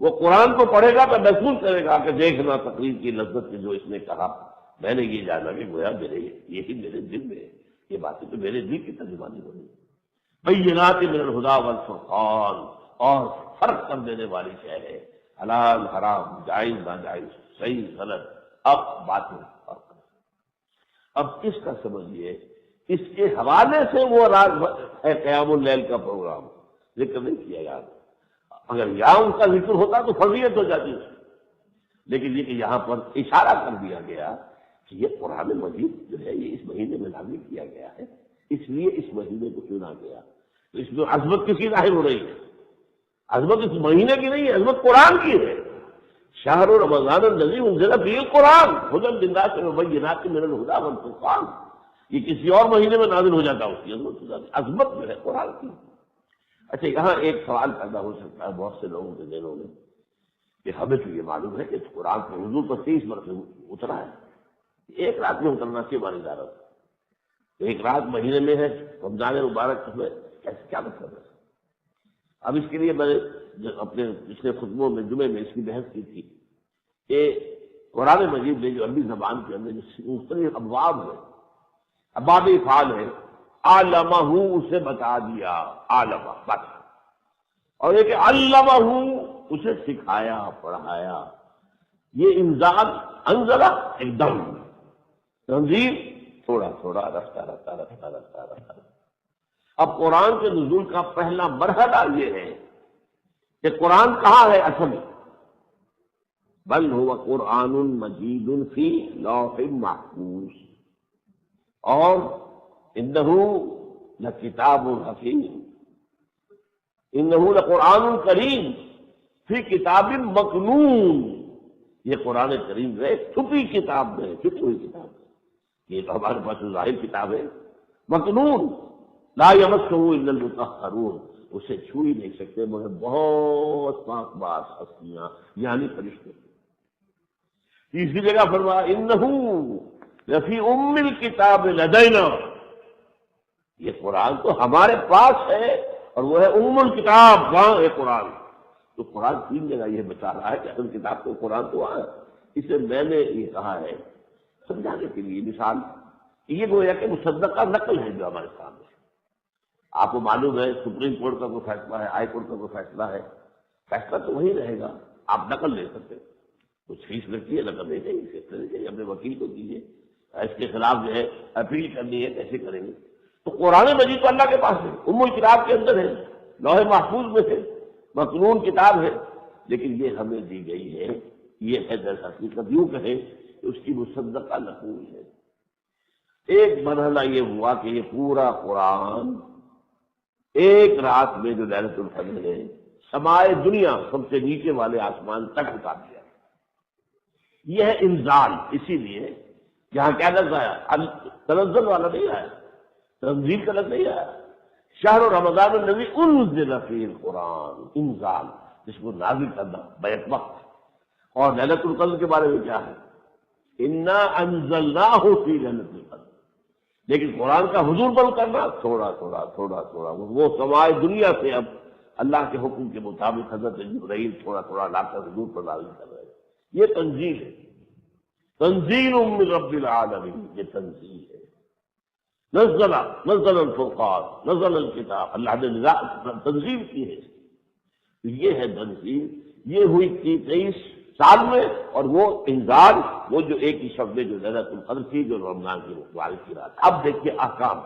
[SPEAKER 1] وہ قرآن کو پڑھے گا تو محسوس کرے گا کہ دیکھنا تقریر کی لذت جو اس نے کہا، میں نے یہ جانا کہ گویا یہی میرے دل میں ہے، یہ باتیں تو میرے دل کی ترجمانی ہو رہی ہے۔ بینات من الہدی والفرقان، اور فرق کر دینے والی شے ہے، حلال حرام، جائز ناجائز، صحیح غلط، اب باتیں فرق ہے۔ اب اس کا سمجھیے، اس کے حوالے سے وہ رات ہے قیام اللیل کا پروگرام ذکر نہیں کیا گیا۔ اگر یہاں ان کا ذکر ہوتا تو فرضیت ہو جاتی ہے، لیکن یہ کہ یہاں پر اشارہ کر دیا گیا کہ یہ قرآن مجید جو ہے یہ اس مہینے میں نازل کیا گیا ہے، اس لیے اس مہینے کو چنا گیا۔ تو اس میں عظمت کس کی ظاہر ہو رہی ہے؟ عظمت اس مہینے کی نہیں ہے، عظمت قرآن کی ہے۔ شہر رمضان الذی انزل فیہ القرآن ھدی للناس وبینات من الھدی والفرقان، یہ کسی اور مہینے میں نازل ہو جاتا، اس کی عظمت جو ہے قرآن کی۔ اچھا، یہاں ایک سوال پیدا ہو سکتا ہے بہت سے لوگوں کے ذہنوں میں کہ ہمیں تو یہ معلوم ہے کہ قرآن کو حضور پر 30 برس اترا ہے، ایک رات میں اترنا کی ہماری اجازت ہے، ایک رات مہینے میں ہے رمضان مبارک میں، کیسے کیا مطلب ہے؟ اب اس کے لیے میں نے اپنے پچھلے خطبوں میں جمعے میں اس کی بحث کی تھی کہ قرآن مجید میں جو عربی زبان کے اندر جو مختلف ابواب ہے، ابواب افعال ہے، علمہ اسے بتا دیا، علمہ بس، اور یہ کہ علمہ اسے سکھایا پڑھایا، یہ انزال انزلہ ایک دم، تنزیل تھوڑا تھوڑا رفتہ رفتہ رفتہ رفتہ رفتہ۔ اب قرآن کے نزول کا پہلا مرحلہ یہ ہے کہ قرآن کہاں ہے اصل میں؟ بل هو قرآن مجید فی لوح محفوظ، اور انہ لکتاب حکیم، انہ لقرآن کریم فی کتاب مکنون، یہ قرآن کریم ہے چھپی کتاب میں، چھپی ہوئی کتاب ہے، یہ تو ہمارے پاس ظاہر کتاب ہے، مکنون لا یمسہ الا المطہرون، اسے چھو ہی نہیں سکتے مگر بہت پاک باز ہستیاں یعنی فرشتے۔ تیسری جگہ فرمایا انہ لفی ام الکتاب لدینا، یہ قرآن تو ہمارے پاس ہے اور وہ ہے ام الکتاب، وہاں ہے قرآن۔ تو قرآن 3 جگہ یہ بتا رہا ہے کہ اصل کتاب تو قرآن تو وہاں ہے۔ اسے میں نے یہ کہا ہے سمجھانے کے لیے مثال، یہ گویا کہ مصدقہ نقل ہے جو ہمارے سامنے۔ آپ کو معلوم ہے سپریم کورٹ کا کوئی فیصلہ ہے، ہائی کورٹ کا کوئی فیصلہ ہے، فیصلہ تو وہی رہے گا، آپ نقل لے سکتے، کچھ فیس لگتی ہے نقل نہیں چاہیے، فیصلہ نہیں چاہیے، اپنے وکیل کو دیجیے، اس کے خلاف جو ہے اپیل کرنی ہے، کیسے کریں گے؟ تو قرآن مجید تو اللہ کے پاس ہے، ام الکتاب کے اندر ہے، لوح محفوظ میں ہے، مکنون کتاب ہے، لیکن یہ ہمیں دی گئی ہے، یہ ہے در حقیقت یوں کہیں کہ اس کی مصدقہ نقول ہے۔ ایک مرحلہ یہ ہوا کہ یہ پورا قرآن ایک رات میں جو لیلۃ القدر ہے سمائے دنیا سب سے نیچے والے آسمان تک اتار دیا۔ یہ ہے انزال، اسی لیے یہاں کیا لفظ آیا؟ تنزل والا نہیں آیا، تنزیل کا لفظ نہیں آیا۔ شہر رمضان الذی انزل فیہ القرآن، انزال جس کو نازل کرنا بیک وقت۔ اور لیلۃ القدر کے بارے میں کیا ہے؟ انا انزلناہ فی لیلۃ القدر، لیکن قرآن کا حضور پر کرنا تھوڑا تھوڑا تھوڑا تھوڑا، وہ سمائے دنیا سے اب اللہ کے حکم کے مطابق حضرت جبرائیل تھوڑا تھوڑا لا کر حضور پر نازل کر رہے ہیں۔ یہ تنزیل ہے، تنزیل من رب العالمین، یہ تنزیل ہے۔ نزل الفرقان، نزل الکتاب، اللہ نے تنزیل کی ہے، یہ ہے تنزیل۔ یہ ہوئی تھی 23 سال میں، اور وہ انزال وہ جو ایک ہی شب میں جو لیلۃ القدر تھی جو رمضان کی مبارک کی رات۔ اب دیکھیے احکام،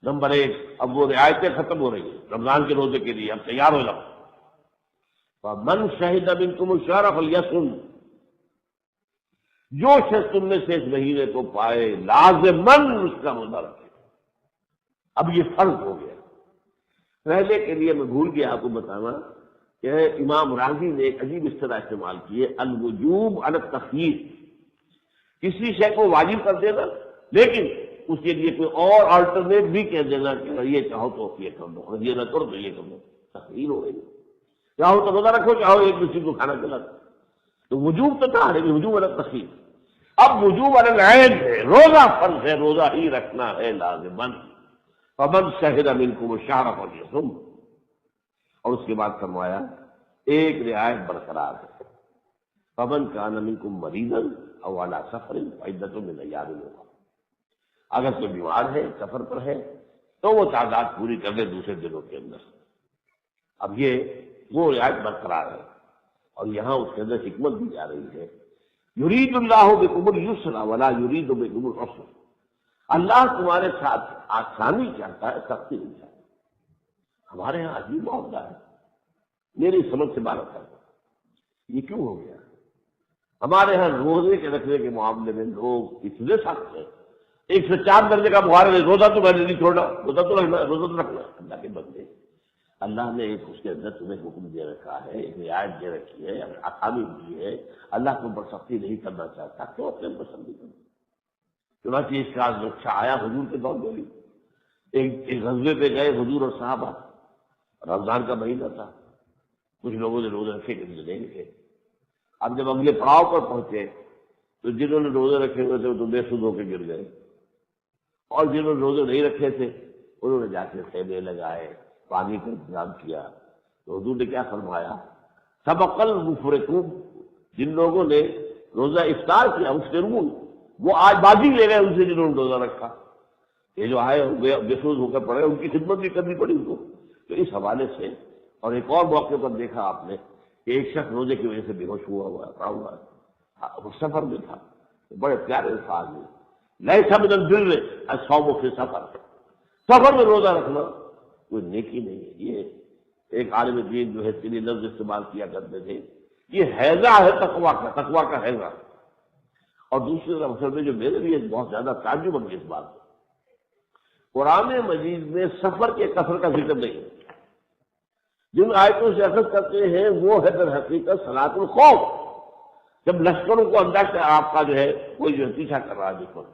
[SPEAKER 1] نمبر 1، اب وہ رعایتیں ختم ہو رہی ہیں رمضان کے روزے کے لیے، اب تیار ہو جاؤ. فمن شہد منکم الشہر فلیصم، جو شخص تم میں سے اس مہینے کو پائے لازماً اس کا روزہ رکھے. اب یہ فرض ہو گیا. پہلے کے لیے میں بھول گیا آپ کو بتانا کہ امام راضی نے ایک عجیب اصطلاح استعمال کی ہے، الوجوب علی التخییر. کسی شے کو واجب کر دینا لیکن اس کے لیے کوئی اور آلٹرنیٹ بھی کہہ دینا کہ اگر یہ چاہو تو یہ کر دو، اگر یہ نہ کرو تو یہ کر دو. تخییر ہو گئی. چاہو تو روزہ رکھو، چاہو ایک دوسرے کو کھانا کھلا دو. تو وجوب تو تھا لیکن وجوب علی التخییر. اب وجوب علی العین ہے، روزہ فرض ہے، روزہ ہی رکھنا ہے لازماً. فمن شہد منکم الشہر فلیصم، اور اس کے بعد فرمایا ایک رعایت برقرار ہے. فمن کان منکم مریضا او علی سفر فعدۃ من ایام اخر، اگر کوئی بیمار ہے، سفر پر ہے، تو وہ تعداد پوری کر لے دوسرے دنوں کے اندر. اب یہ وہ رعایت برقرار ہے، اور یہاں اس کے اندر حکمت دی جا رہی ہے. یرید اللہ بکم الیسر ولا یرید بکم العسر، اللہ تمہارے ساتھ آسانی چاہتا ہے، سختی نہیں چاہتا. ہمارے یہاں عجیب معاملہ ہے، میری سمجھ سے باہر ہے. یہ کیوں ہو گیا؟ ہمارے ہاں روزے کے رکھنے کے معاملے میں لوگ اتنے سخت ہیں. 104 درجے کا بخار ہے، روزہ تو میں نے نہیں چھوڑنا، روزہ تو رکھنا، روزہ تو رکھنا. اللہ کے بندے، اللہ نے ایک اس کے اندر تمہیں حکم دے رکھا ہے، ایک رعایت دے رکھی ہے، آسانی دی ہے. اللہ تم پر سختی نہیں کرنا چاہتا تو اپنے پسند نہیں کرنا. چنانچہ اس کا نقشہ آیا حضور کے دور میں بھی. ایک غزوے پہ گئے حضور اور صحابہ، رمضان کا مہینہ تھا، کچھ لوگوں نے روزے رکھے کسی نے نہیں رکھے. اب جب اگلے پڑاؤ پر پہنچے تو جنہوں نے روزے رکھے ہوئے تھے وہ تو بے سود ہو کے گر گئے، اور جنہوں نے روزے نہیں رکھے تھے انہوں نے جا کے خیمے لگائے، پانی کا انتظام کیا. تو حضور نے کیا فرمایا؟ سبق المفرطون، جن لوگوں نے روزہ افطار کیا مفطرون، وہ آج بازی لے گئے ان سے جنہوں نے روزہ رکھا. یہ جو آئے بے سود ہو کر پڑے ان کی خدمت بھی کرنی پڑی ان کو. تو اس حوالے سے، اور ایک اور موقع پر دیکھا آپ نے کہ ایک شخص روزے کی وجہ سے بے ہوش ہوا پڑا ہوا ہے، وہ سفر میں تھا. بڑے پیارے الفاظ میں، لیس من البر الصوم فی سفر، سفر میں روزہ رکھنا کوئی نیکی نہیں ہے. یہ ایک عالم دین جو ہے اس کے لیے لفظ استعمال کیا کرتے تھے، یہ حیضہ ہے تقویٰ کا، تقویٰ کا حیضہ. اور دوسری طرف اصل میں جو میرے لیے بہت زیادہ تعجب ہے اس بات، قرآن مجید میں سفر کے قصر کا ذکر نہیں ہے. جن آیتوں سے اخذ کرتے ہیں وہ ہے در حقیقت صلاۃ الخوف. جب لشکروں کو انداز سے آپ کا جو ہے کوئی جو پیچھا کر رہا ہے دشمن،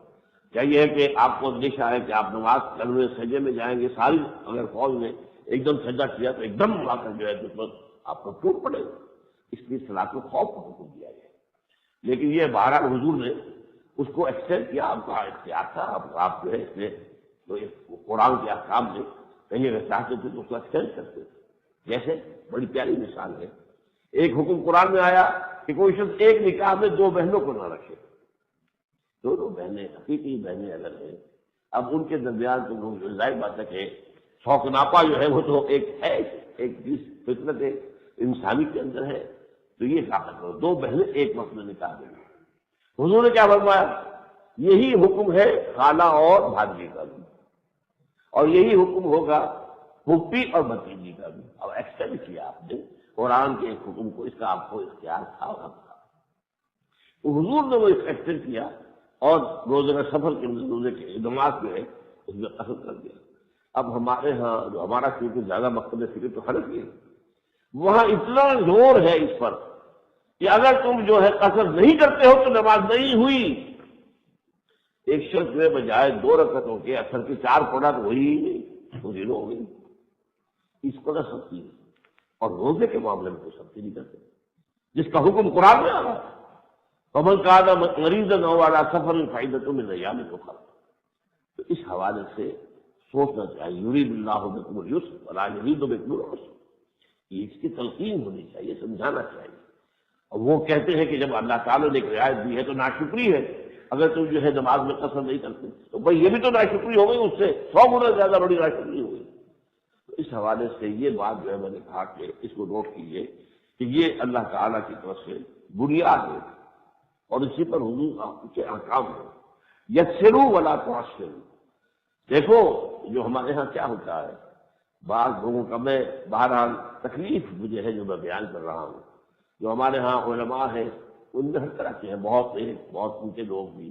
[SPEAKER 1] چاہیے ہے کہ آپ کو اندیشہ ہے کہ آپ نماز کرنے سجدے میں جائیں گے، ساری اگر فوج نے ایک دم سجدہ کیا تو ایک دم آ کر جو ہے دشمن آپ کو ٹوٹ پڑے گا. اس لیے صلاۃ الخوف کا حکم دیا گیا. لیکن یہ بہرحال حضور نے اس کو ایکسٹینڈ کیا، آپ کا اختیار تھا. آپ جو ہے اس میں تو قرآن کے احکام میں کہیں اگر چاہتے تھے تو اس کو ایکسٹینڈ کرتے تھے. جیسے بڑی پیاری مثال ہے، ایک حکم قرآن میں آیا کہ کوئی شخص ایک نکاح میں 2 بہنوں کو نہ رکھے. دونوں بہنیں حقیقی بہنیں اگر ہیں، اب ان کے درمیان تو لوگ ظاہر بات ہے کہ شوق ناپا جو ہے وہ تو ایک ہے، ایک چیز فطرت انسانی کے اندر ہے. تو یہ کہا کرو 2 بہنیں ایک وقت میں نکاح دیں. حضور نے کیا فرمایا؟ یہی حکم ہے خالہ اور بھانجی کا بھی، اور یہی حکم ہوگا پھوپھی اور بھتیجی کا بھی. اب ایکسٹینڈ کیا آپ نے قرآن کے ایک حکم کو، اس کا آپ کو اختیار تھا اور حق تھا. تو حضور نے وہ ایکسٹینڈ کیا اور روزے کا سفر کے اندر روزے کے نماز جو ہے اس میں قصر کر دیا. اب ہمارے ہاں جو ہمارا کیونکہ زیادہ مقصد فکر تو فرق ہے، وہاں اتنا زور ہے اس پر کہ اگر تم جو ہے قصر نہیں کرتے ہو تو نماز نہیں ہوئی. ایک شخص میں بجائے 2 رکعتوں کے اثر کی 4 پڑھا تو وہی تو زیرو ہو گئی. اس کو نہ سختی ہے، اور روزے کے معاملے میں کوئی سختی نہیں کرتے جس کا حکم قرآن میں آ رہا ہے. فمن کان مریضا او علی سفر فعدۃ من ایام اخر. تو اس حوالے سے سوچنا چاہیے، یرید اللہ بکم الیسر ولا یرید بکم العسر. یہ اس کی تلقین ہونی چاہیے، سمجھانا چاہیے. اور وہ کہتے ہیں کہ جب اللہ تعالیٰ نے ایک رعایت دی ہے تو ناشکری ہے اگر تم جو ہے نماز میں قصر نہیں کرتے. تو بھائی یہ بھی تو ناشکری ہو گئی، اس سے 100 گنا زیادہ بڑی ناشکری ہو گئی. تو اس حوالے سے یہ بات جو ہے میں نے کہا کہ اس کو نوٹ کیجیے کہ یہ اللہ تعالیٰ کی طرف سے بنیاد ہے، اور اسی پر حضور کے احکام ہے. یسروا ولا تعسروا، دیکھو جو ہمارے ہاں کیا ہوتا ہے، بعض لوگوں کا، میں بہرحال تکلیف مجھے ہے جو میں بیان کر رہا ہوں، جو ہمارے ہاں علماء ہیں ان میں ہر طرح کے ہیں، بہت اونچے لوگ بھی،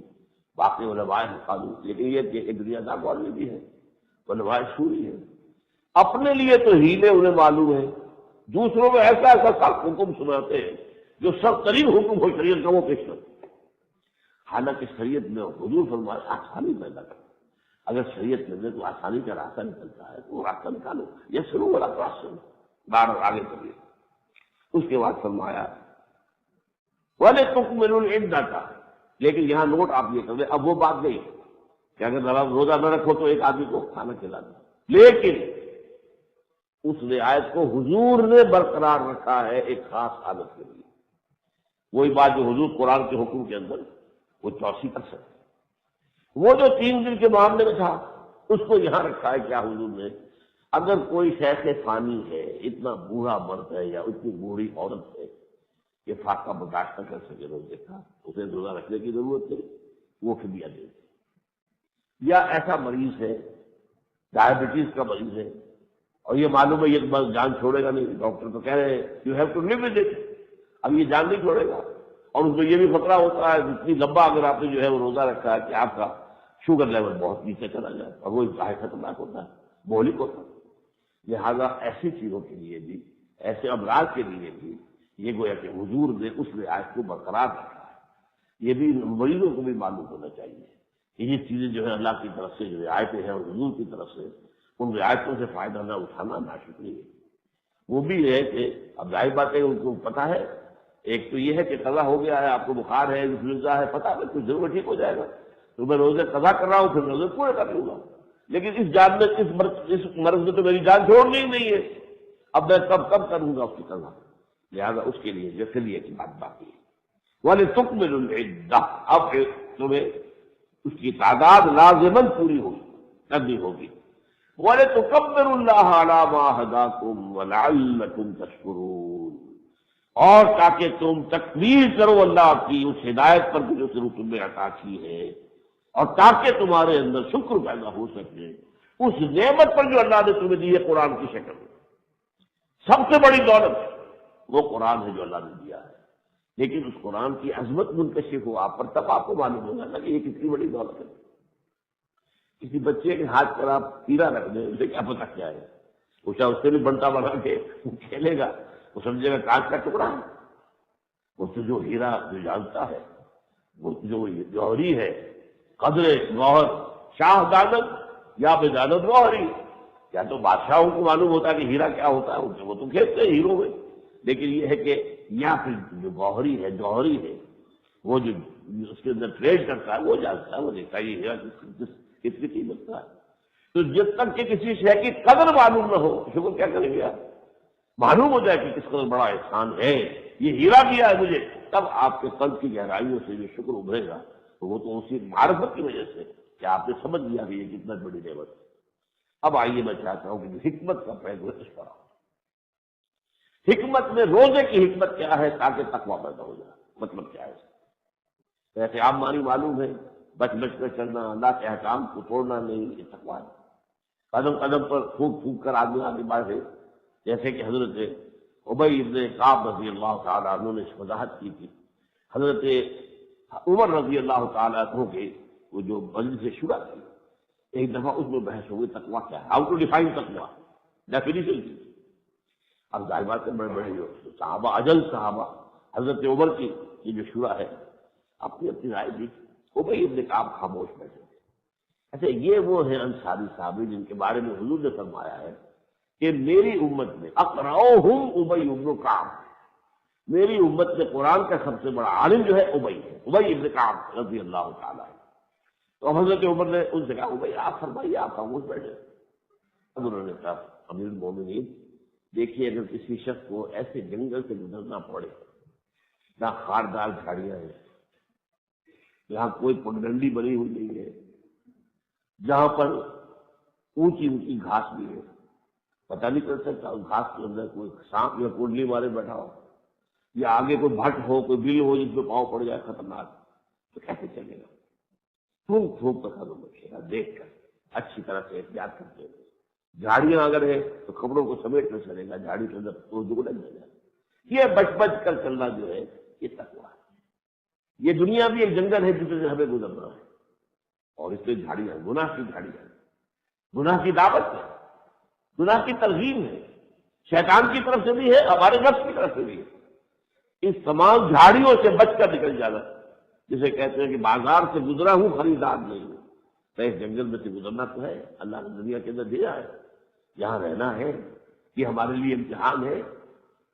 [SPEAKER 1] باقی علماء ہیں قانون، لیکن یہ کہ ایک دنیا دار مولوی بھی ہے، علماء سوری ہے، اپنے لیے تو ہیلے انہیں معلوم ہے، دوسروں میں ایسا ایسا سخت حکم سناتے ہیں جو سخت ترین حکم ہو شریعت کا وہ پیش کرتے ہیں، حالانکہ شریعت میں حضور فرمایا آسانی پیدا کر، اگر شریعت میں تو آسانی کا راستہ نکلتا ہے تو وہ راستہ نکالو، یہ شروع والا راستہ بار آگے چلیے۔ اس کے بعد فرمایا وَلِتُكْمِلُوا الْعِدَّةَ، لیکن یہاں نوٹ آپ یہ کر لیں، اب وہ بات نہیں کہ اگر روزہ نہ رکھو تو ایک آدمی کو کھانا کھلا دو، لیکن اس رعایت کو حضور نے برقرار رکھا ہے ایک خاص حالت کے لیے، وہی بات جو حضور قرآن کے حکم کے اندر وہ توسیع کر سکتے، وہ جو 3 دن کے معاملے میں تھا اس کو یہاں رکھا ہے کیا حضور نے، اگر کوئی شیخ فانی ہے، اتنا بوڑھا مرد ہے یا اتنی بوڑھی عورت ہے کہ فاقہ برداشت نہ کر سکے روزے کا، اسے روزہ رکھنے کی ضرورت ہے، وہ فدیہ دے دے، یا ایسا مریض ہے ڈائبٹیز کا مریض ہے اور یہ معلوم ہے یہ بس جان چھوڑے گا نہیں، ڈاکٹر تو کہہ رہے ہیں you have to live with it, اب یہ جان نہیں چھوڑے گا، اور اس کو یہ بھی خطرہ ہوتا ہے اتنی لمبا اگر آپ نے جو ہے وہ روزہ رکھا ہے کہ آپ کا شوگر لیول بہت نیچے چلا جائے، اور وہ انتہائی خطرناک ہوتا ہے، مہلک ہوتا ہے، لہذا ایسی چیزوں کے لیے بھی، ایسے امراض کے لیے بھی یہ گویا کہ حضور نے اس رعایت کو برقرار رکھا ہے، یہ بھی مریضوں کو بھی معلوم ہونا چاہیے کہ یہ چیزیں جو ہے اللہ کی طرف سے جو رعایتیں ہیں اور حضور کی طرف سے ان رعایتوں سے فائدہ نہ اٹھانا ناشکری ہے۔ وہ بھی ہے کہ اب ظاہر بات ہے ان کو پتا ہے، ایک تو یہ ہے کہ قضا ہو گیا ہے، آپ کو بخار ہے، انفلوئنزا ہے، پتا ہے کچھ ضرور ٹھیک ہو جائے گا تو میں روزے قضا کر رہا ہوں، پھر روزے پورے کر لوں گا، لیکن اس جان میں اس مرض میں تو میری جان چھوڑنی ہی نہیں ہے، اب میں کب کروں گا اس کی قضا، لہٰذا اس کے لیے جو فدیہ کی بات باقی ہے۔ وَلِتُكْمِلُوا الْعِدَّةَ، اب تمہیں اس کی تعداد لازماً پوری کرنی ہوگی، وَلِتُكَبِّرُوا اللَّهَ عَلَىٰ مَا هَدَاكُمْ وَلَعَلَّكُمْ تَشْكُرُونَ، اور تاکہ تم تکبیر کرو اللہ کی اس ہدایت پر جو تمہیں عطا کی ہے، اور تاکہ تمہارے اندر شکر پیدا ہو سکے اس نعمت پر جو اللہ نے تمہیں دی ہے قرآن کی شکل میں۔ سب سے بڑی دولت وہ قرآن ہے جو اللہ نے دیا ہے، لیکن اس قرآن کی عظمت منکشف ہو آپ پر، تب آپ کو معلوم ہوگا نا کہ یہ کتنی بڑی دولت ہے۔ کسی بچے کے ہاتھ پر آپ ہیرا رکھ دیں، اسے کیا پتہ کیا ہے، اس سے بھی بنتا بنا کے وہ کھیلے گا، وہ سمجھے گا کانچ کا ٹکڑا ہے، وہ تو جو ہیرا جو جانتا ہے، وہ جو جوہری ہے، قدر گوہر شاہ دانت یا بے دانت گوہری، کیا تو بادشاہوں کو معلوم ہوتا ہے کہ ہیرا کیا ہوتا ہے، وہ تو کھیلتے ہیں ہیرو میں، لیکن یہ ہے کہ یا پھر جو گوہری ہے جوہری ہے، وہ جو اس کے اندر ٹریڈ کرتا ہے وہ جانتا ہے، وہ دیکھتا ہے یہ ہیرا کتنی قیمت کا ہے۔ تو جب تک کہ کسی شے کی قدر معلوم نہ ہو، شکر کیا کریں گے آپ، معلوم ہو جائے کہ کس قدر بڑا احسان ہے، یہ ہیرا دیا ہے مجھے، تب آپ کے قلب کی گہرائیوں سے جو شکر ابھرے گا، تو وہ تو اسی معرفت کی وجہ سے کہ آپ نے سمجھ لیا کہ یہ کتنا بڑی نعمت ہے۔ اب آئیے میں چاہتا ہوں کہ جو حکمت کا پہلو ہے اس پر آؤ۔ حکمت میں روزے کی حکمت کیا ہے تاکہ تقویٰ پیدا ہو جائے، مطلب کیا ہے، ایسے عام معنی معلوم ہے، بچ کر چلنا، اللہ کے احکام کو توڑنا نہیں، یہ تقویٰ ہے۔ قدم قدم پر پھونک پھونک کر آدمی آگے بڑھے، جیسے کہ حضرت ابی ابن کعب رضی اللہ تعالیٰ عنہ نے اس وضاحت کی تھی، حضرت عمر رضی اللہ تعالیٰ عنہ کے وہ جو مجلس شورا تھی، ایک دفعہ اس میں بحث ہوئی تقویٰ کیا ہے، ہاؤ ٹو ڈیفائن تقویٰ، ڈیفینیشن کی۔ اب ظاہر بات ہے بڑے بڑے جو صحابہ، اجل صحابہ، حضرت عمر کی یہ جو شورا ہے، اپنی اپنی رائے دی، ابی ابن کعب خاموش بیٹھے۔ اچھا یہ وہ ہیں انصاری صحابی جن کے بارے میں حضور نے فرمایا ہے کہ میری امت میں اقرأہم ابی ابن کعب، میری امت میں قرآن کا سب سے بڑا عالم جو ہے ابی ہے، ابی ابن کعب رضی اللہ تعالیٰ عنہ۔ تو حضرت عمر نے ان سے کہا ابی آپ فرمائیے، آپ خاموش بیٹھے۔ اب انہوں نے کہا امیر المومنین دیکھیے، اگر کسی شخص کو ایسے جنگل سے گزرنا پڑے جہاں خاردار جھاڑیاں ہیں، جہاں کوئی پگڈنڈی بنی ہوئی نہیں ہے، جہاں پر اونچی اونچی گھاس بھی ہے، پتہ نہیں چل سکتا اس گھاس کے اندر کوئی سانپ یا کنڈلی مارے بیٹھا ہو، یا آگے کوئی بھٹ ہو، کوئی بل ہو جس پہ پاؤں پڑ جائے خطرناک، تو کیسے چلے گا؟ پھونک پھونک کر قدم رکھے گا دیکھ کر، اچھی طرح سے احتیاط کرتے ہوئے. جھاڑیاں اگر ہے تو کپڑوں کو سمیٹ کر چلے گا, جھاڑی کے اندر تو لگ جائے گا. یہ بچ بچ کر چلنا جو ہے یہ تقویٰ ہے. یہ دنیا بھی ایک جنگل ہے جس سے ہمیں گزرنا ہے, اور اس میں جھاڑیاں, گناہ کی جھاڑیاں, گناہ کی دعوت ہے, گناہ کی ترغیب ہے, شیطان کی طرف سے بھی ہے, ہمارے نفس کی طرف سے بھی ہے. اس تمام جھاڑیوں سے بچ کر نکل جانا, جسے کہتے ہیں کہ بازار سے گزرا ہوں خریدار نہیں ہوں. تو اس جنگل میں سے گزرنا تو ہے, اللہ نے دنیا کے اندر دیا ہے, یہاں رہنا ہے, یہ ہمارے لیے امتحان ہے.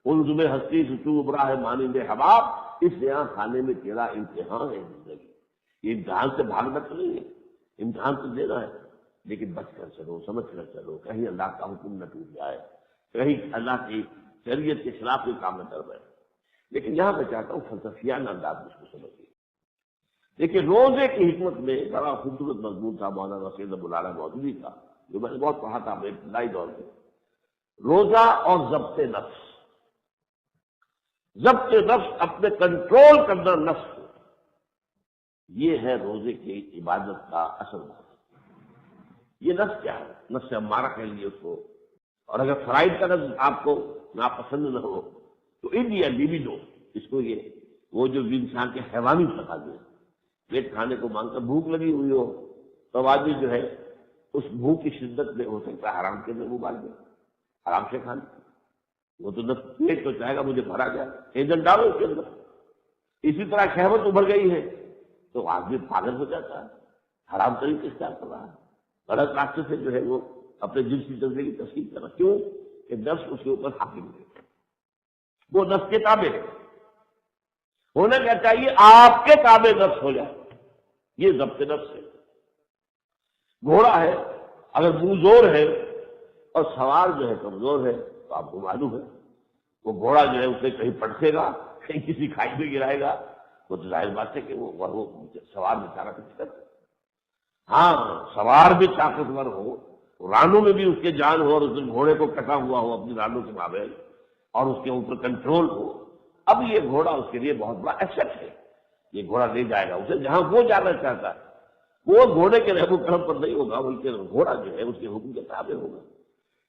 [SPEAKER 1] ان میں ہستی سچو ابرا ہے مانند حباب, اس یہاں کھانے میں تیرا امتحان ہے زندگی. یہ امتحان سے بھاگنا تو نہیں ہے, امتحان تو دینا ہے, لیکن بچ کر چلو, سمجھ کر چلو, کہیں اللہ کا حکم نہ ٹوٹ جائے, کہیں اللہ کی شریعت کے خلاف کوئی کام نہ کر بیٹھے. لیکن یہاں میں چاہتا ہوں فلسفیانہ انداز میں اس کو سمجھیے. دیکھیے روزے کی حکمت میں بڑا خوبصورت مضمون تھا مولانا سید ابو العلا مودودی کا, جو میں نے بہت پڑھا تھا اپنے ابتدائی دور میں. روزہ اور ضبط نفس, ضبط نفس, اپنے کنٹرول کرنا نفس کو, یہ ہے روزے کی عبادت کا اصل مقصد. یہ نفس کیا ہے؟ نفس ہمارا کہہ لیجیے اس کو. اور اگر فرائض کا نفس آپ کو ناپسند نہ ہو تو انڈیا بھی دو اس کو. یہ وہ جو انسان کے حیوانی تقاضے ہیں, پیٹ کھانے کو مانگ کر بھوک لگی ہوئی ہو تو آدمی جو ہے اس بھوک کی شدت میں ہو سکتا ہے حرام کے اندر وہ ڈال دے, حرام سے کھانا. وہ تو نہ پیٹ تو چاہے گا مجھے بھرا جائے, ایندھن ڈالو اس کے اندر. اسی طرح شہوت ابھر گئی ہے تو آدمی پاگل ہو جاتا ہے, حرام طریقے سے کر رہا ہے, غلط راستے سے جو ہے وہ اپنے جنسی جذبے کی تسلیم کر رہا. کیوں کہ نفس اس کے اوپر حاکم ہے, وہ نفس کے تابع ہے. ہونا کیا چاہیے, آپ کے تابع نفس ہو جائے, یہ ضبط نفس ہے. گھوڑا ہے, اگر منہ زور ہے اور سوار جو ہے کمزور ہے تو آپ کو معلوم ہے وہ گھوڑا جو ہے اسے کہیں پٹکے گا, کہیں کسی کھائی میں گرائے گا, وہ تو ظاہر بات ہے کہ وہ سوار بیچارہ کچھ کرے. ہاں سوار بھی طاقتور ہو, رانوں میں بھی اس کے جان ہو, اور اس گھوڑے کو کٹا ہوا ہو اپنی رانوں کے مابین, اور اس کے اوپر کنٹرول ہو, اب یہ گھوڑا اس کے لیے بہت بڑا ایسٹ ہے. یہ گھوڑا لے جائے گا اسے جہاں وہ جانا چاہتا ہے. وہ گھوڑے کے رحم و کرم پر نہیں ہوگا, بلکہ گھوڑا جو ہے اس کے حکم کے تابع ہوگا.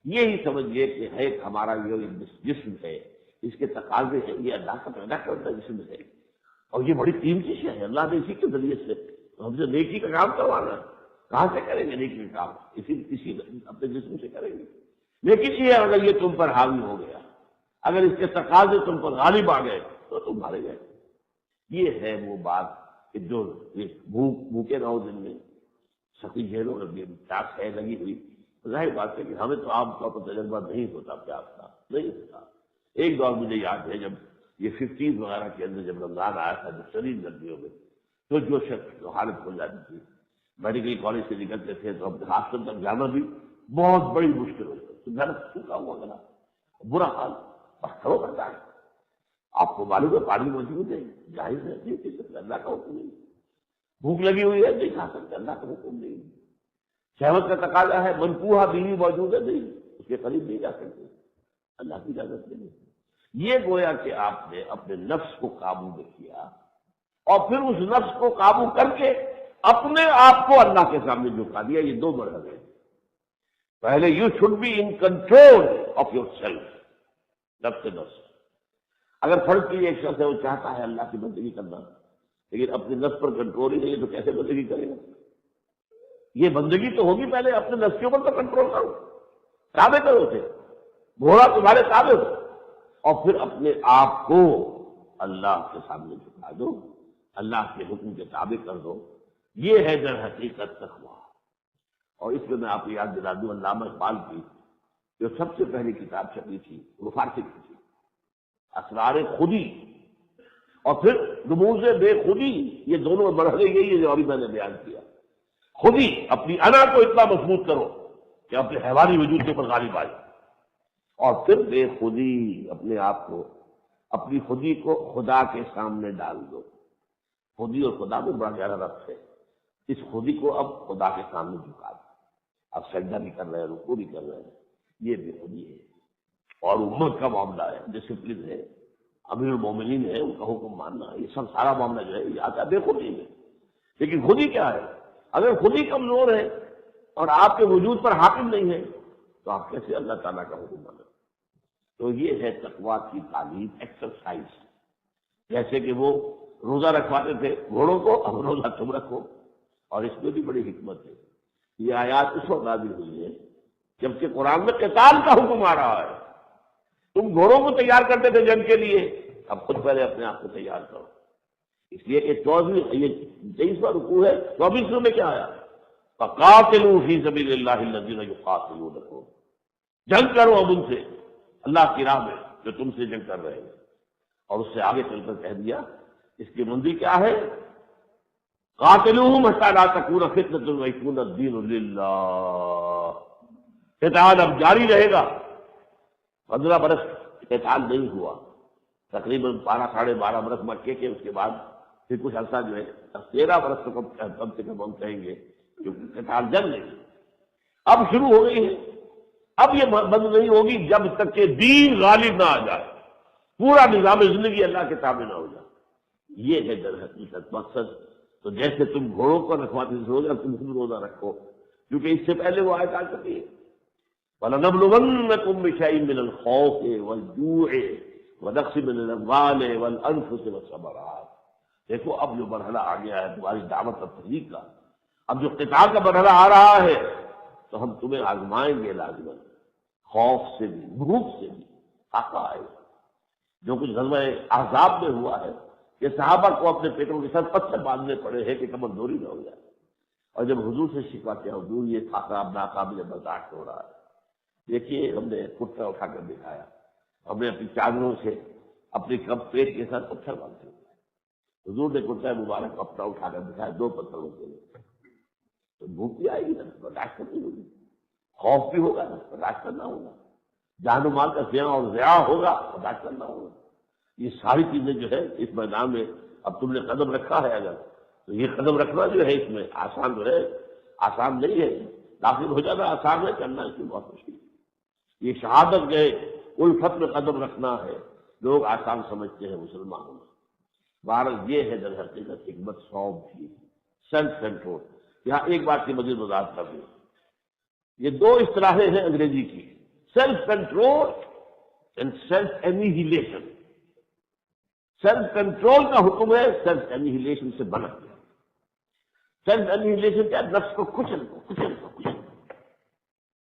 [SPEAKER 1] یہی سمجھیے کہ ہے ہمارا یہ جسم ہے, اس کے تقاضے ہیں, یہ اللہ کا پیدا کرتا جسم ہے, اور یہ بڑی قیمتی شے ہے. اللہ نے اسی کے ذریعے سے ہم سے نیکی کا کام کروانا. کہاں سے کریں گے نیکی کا کام؟ اسی اپنے جسم سے کریں گے. لیکن یہ اگر یہ تم پر حاوی ہو گیا, اگر اس کے تقاضے تم پر غالب آ گئے تو تم مارے گئے. یہ ہے وہ بات کہ جو بھوکے رہو دن میں, سخی جھیلوں میں پیاس ہے لگی ہوئی. ظاہر بات ہے کہ ہمیں تو عام طور پر تجربہ نہیں ہوتا پیاس کا, نہیں ہوتا. ایک دور مجھے یاد ہے جب یہ 50s وغیرہ کے اندر جب رمضان آیا تھا, جب شدید گرمیوں میں تو جو شخص حالت ہو جاتی تھی, میڈیکل کالج سے نکلتے تھے تو اپنے ہاسپٹل تک جانا بھی بہت بڑی مشکل ہوتی تھی. گھر سوکھا ہوا گلا, برا حال, پتھروں کا ڈال. آپ کو معلوم ہے پانی موجود ہے, ظاہر ہے نہیں پی سکتے, اللہ کا حکم نہیں. بھوک لگی ہوئی ہے, نہیں کھا سکتے, اللہ کا حکم نہیں. شہوت کا تقاضا ہے, منقوہ بیوی موجود ہے, نہیں, اس کے قریب نہیں جا سکتے, اللہ کی اجازت نہیں. یہ گویا کہ آپ نے اپنے نفس کو قابو میں کیا, اور پھر اس نفس کو قابو کر کے اپنے آپ کو اللہ کے سامنے جھکا دیا. یہ دو مرحلے ہیں. پہلے you should be in control of yourself, نفس نفس. اگر فرض کیجیے ایک شخص ہے وہ چاہتا ہے اللہ کی بندگی کرنا, لیکن اپنے نفس پر کنٹرول ہی نہیں ہے, تو کیسے بندگی کرے گا؟ یہ بندگی تو ہوگی پہلے اپنے نفس کے اوپر تو کنٹرول کرو, تابع کرو اسے, گھوڑا تمہارے تابع ہو, اور پھر اپنے آپ کو اللہ کے سامنے جھکا دو, اللہ کے حکم کے تابع کر دو. یہ ہے در حقیقت تقویٰ. اور اس میں آپ کو یاد دلا دوں, علامہ اقبال کی جو سب سے پہلی کتاب چھپی تھی وہ فارسی کی تھی, اسرار خودی, اور پھر رموز بے خودی. یہ دونوں مرحلے یہی ہے جو ابھی میں نے بیان کیا. خودی, اپنی انا کو اتنا مضبوط کرو کہ اپنے حیوانی وجود کے اوپر غالب آئے, اور پھر بے خودی, اپنے آپ کو, اپنی خودی کو خدا کے سامنے ڈال دو. خودی اور خدا میں بڑا گہرا ربط ہے. اس خودی کو اب خدا کے سامنے جھکا دو. اب سجدہ بھی کر رہے ہیں, رکوع بھی کر رہے ہیں, یہ بے خودی ہے. اور امت کا معاملہ ہے, ڈسپلن ہے, امیر المومنین ہے, ان کا حکم ماننا, یہ سب سارا معاملہ جو ہے یہ آتا ہے بے خودی میں. لیکن خودی کیا ہے؟ اگر خودی کمزور ہے اور آپ کے وجود پر حاکم نہیں ہے تو آپ کیسے اللہ تعالیٰ کا حکم مانیں؟ تو یہ ہے تقویٰ کی تعلیم، ایکسرسائز. جیسے کہ وہ روزہ رکھواتے تھے گھوڑوں کو، اب روزہ تم رکھو. اور اس میں بھی بڑی حکمت ہے. یہ آیات اس وقت نازل ہوئی ہے جبکہ قرآن میں قتال کا حکم آ رہا ہے. تم گھوڑوں کو تیار کرتے تھے جنگ کے لیے، اب خود پہلے اپنے آپ کو تیار کرو. اس لیے کہ 23واں رکوع ہے. 24 میں کیا آیا؟ فَقَاتِلُوا فِي سَبِيلِ اللَّهِ الَّذِينَ يُقَاتِلُونَكُمْ. جنگ کرو اب ان سے اللہ کی راہ میں جو تم سے جنگ کر رہے ہیں. اور اس سے آگے چل کر کہہ دیا اس کی منزل کیا ہے؟ قاتلوہم حتی لا تکون فتنۃ ویکون الدین للہ. قتال اب جاری رہے گا. 15 برس قتال نہیں ہوا، تقریباً 12 برس مکے کے. اس کے بعد پھر کچھ عرصہ جو ہے 13 برس تو کم سے کم ہم کہیں گے کیونکہ قتال جنگ نہیں. اب شروع ہو گئی ہے. اب یہ بند نہیں ہوگی جب تک کہ دین غالب نہ آ جائے، پورا نظام زندگی اللہ کے تابع نہ ہو جائے. یہ ہے در حقیقت مقصد. تو جیسے تم گھوڑوں کو رکھواتے تھے روزہ، تم خود روزہ رکھو، کیونکہ اس سے پہلے وہ آیت آ چکی ہے. وَلَنَبْلُوَنَّكُمْ بِشَيْءٍ مِّنَ الْخَوْفِ وَالْجُوعِ وَنَقْصٍ مِّنَ الْأَمْوَالِ وَالْأَنفُسِ وَالثَّمَرَاتِ. دیکھو اب جو مرحلہ آ گیا ہے تمہاری دعوت اور تبلیغ کا، اب جو قتال کا مرحلہ آ رہا ہے تو ہم تمہیں آزمائیں گے لازماً، خوف سے بھی، بھوک سے بھی. خاکہ آئے جو کچھ غزوہ احزاب میں ہوا ہے کہ صحابہ کو اپنے پیٹوں کے ساتھ پتھر باندھنے پڑے ہیں کہ کمزوری نہ ہو جائے. اور جب حضور سے شکوا کیا حضور یہ خاکہ اب ناقابل برداشت ہو رہا ہے. دیکھیے ہم نے کٹا اٹھا کر دکھایا، ہم نے اپنی چادروں سے اپنی کپ پیٹ کے ساتھ پتھر باندھے. حضور نے کٹا مبارک اپنا اٹھا کر دکھایا 2 پتھروں کے لیے. تو بھوک بھی آئے گی نا، برداشت کرنی ہوگی. خوف بھی ہوگا نا، برداشت کرنا ہوگا. جان و مال کا زیاں اور ضیاع ہوگا، برداشت کرنا ہوگا. یہ ساری چیزیں جو ہے اس میدان میں اب تم نے قدم رکھا ہے اگر، تو یہ قدم رکھنا جو ہے اس میں آسان جو ہے، آسان نہیں ہے. داخل ہو جانا آسان ہے، کرنا اس میں بہت مشکل ہے. یہ شہادت گئے الفت میں قدم رکھنا ہے، لوگ آسان سمجھتے ہیں مسلمانوں میں. بہرحال یہ ہے در حقیقت حکمت صوب بھی، سیلف کنٹرول. یہاں ایک بات کی مزید وضاحت کر دوں. یہ 2 اصطلاحیں ہیں انگریزی کی، self control and self annihilation. Self control کا حکم ہے، سیلف اینیہیلیشن سے بنا گیا. سیلف اینیہیلیشن کیا؟ نفس کو کچل دو.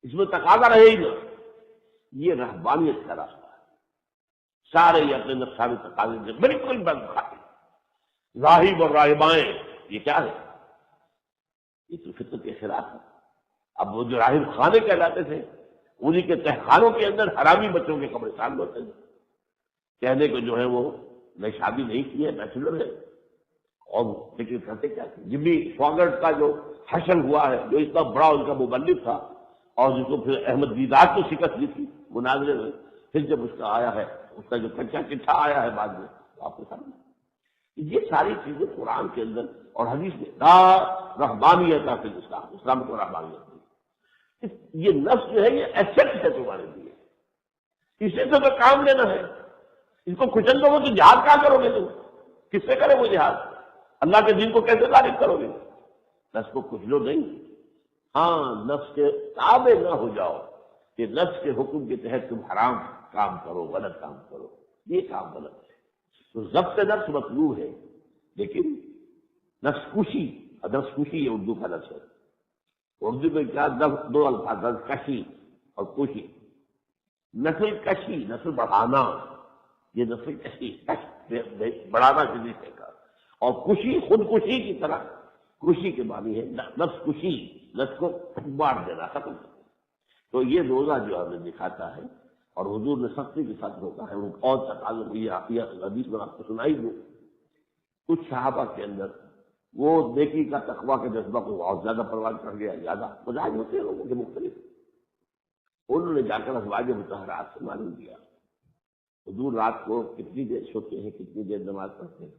[SPEAKER 1] اس میں تقاضا رہے ہی نہ. یہ رہبانیت کا راستہ ہے. سارے یہ اپنے نفسانی تقاضے سے بالکل بند کھاتے. راہب اور راہبائیں یہ کیا ہے؟ یہ تو فطرت کے خلاف ہے. اب وہ جو راہب خانے کہلاتے تھے انہی کے تہخانوں کے اندر حرامی بچوں کے قبرستان ہوتے تھے. کہنے کو جو ہے وہ میں شادی نہیں کی ہے، بیچلر ہے. اور لیکن کرتے کیا تھے؟ جمی سواگرٹ کا جو حشر ہوا ہے، جو اتنا بڑا ان کا مبلغ تھا اور جس کو پھر احمد دیدار کو شکست دی تھی مناظرے میں، پھر جب اس کا آیا ہے، اس کا جو کچا چٹھا آیا ہے بعد میں آپ کے سامنے. یہ ساری چیزیں قرآن کے اندر اور حدیث میں لا رہبانیت فی الاسلام، اسلام کو رہبانیت دی. یہ نفس جو ہے یہ ایسٹ ہے تمہارے لیے، اسے سے تو کام لینا ہے. اس کو کچل دو تو جہاد کہاں کرو گے تم؟ کس سے کرے وہ جہاد؟ اللہ کے دین کو کیسے تعریف کرو گے؟ نفس کو کچلو نہیں. ہاں نفس کے تابع نہ ہو جاؤ کہ نفس کے حکم کے تحت تم حرام کام کرو، غلط کام کرو. یہ کام غلط ہے. تو ضبط نفس مطلوب ہے، لیکن نفس کشی، نفس کشی یہ اردو کا لفظ ہے. اردو میں کیا 2 الفاظ، نفس کشی اور کشی. نسل کشی نسل بڑھانا، یہ نسل کشی بڑھانا کسی سے کا. اور کشی خودکشی کی طرح، کشی کے معنی ہے نفس کشی، نفس کو مار دینا، ختم کرنا. تو یہ روزہ جو ہمیں دکھاتا ہے اور حضور نے سختی کے ساتھ روکا ہے. اور تقاضوں یہ حدیث میں آپ کو سنائی دوں. کچھ صحابہ کے اندر وہ نیکی کا تقویٰ کا جذبہ کو بہت زیادہ پروان کر گیا، زیادہ مزاج ہوتے ہیں لوگوں کے مختلف. انہوں نے جا کر ازواج مطہرات سے معلوم کیا حضور رات کو کتنی دیر سوتے ہیں، کتنی دیر نماز پڑھتے ہیں،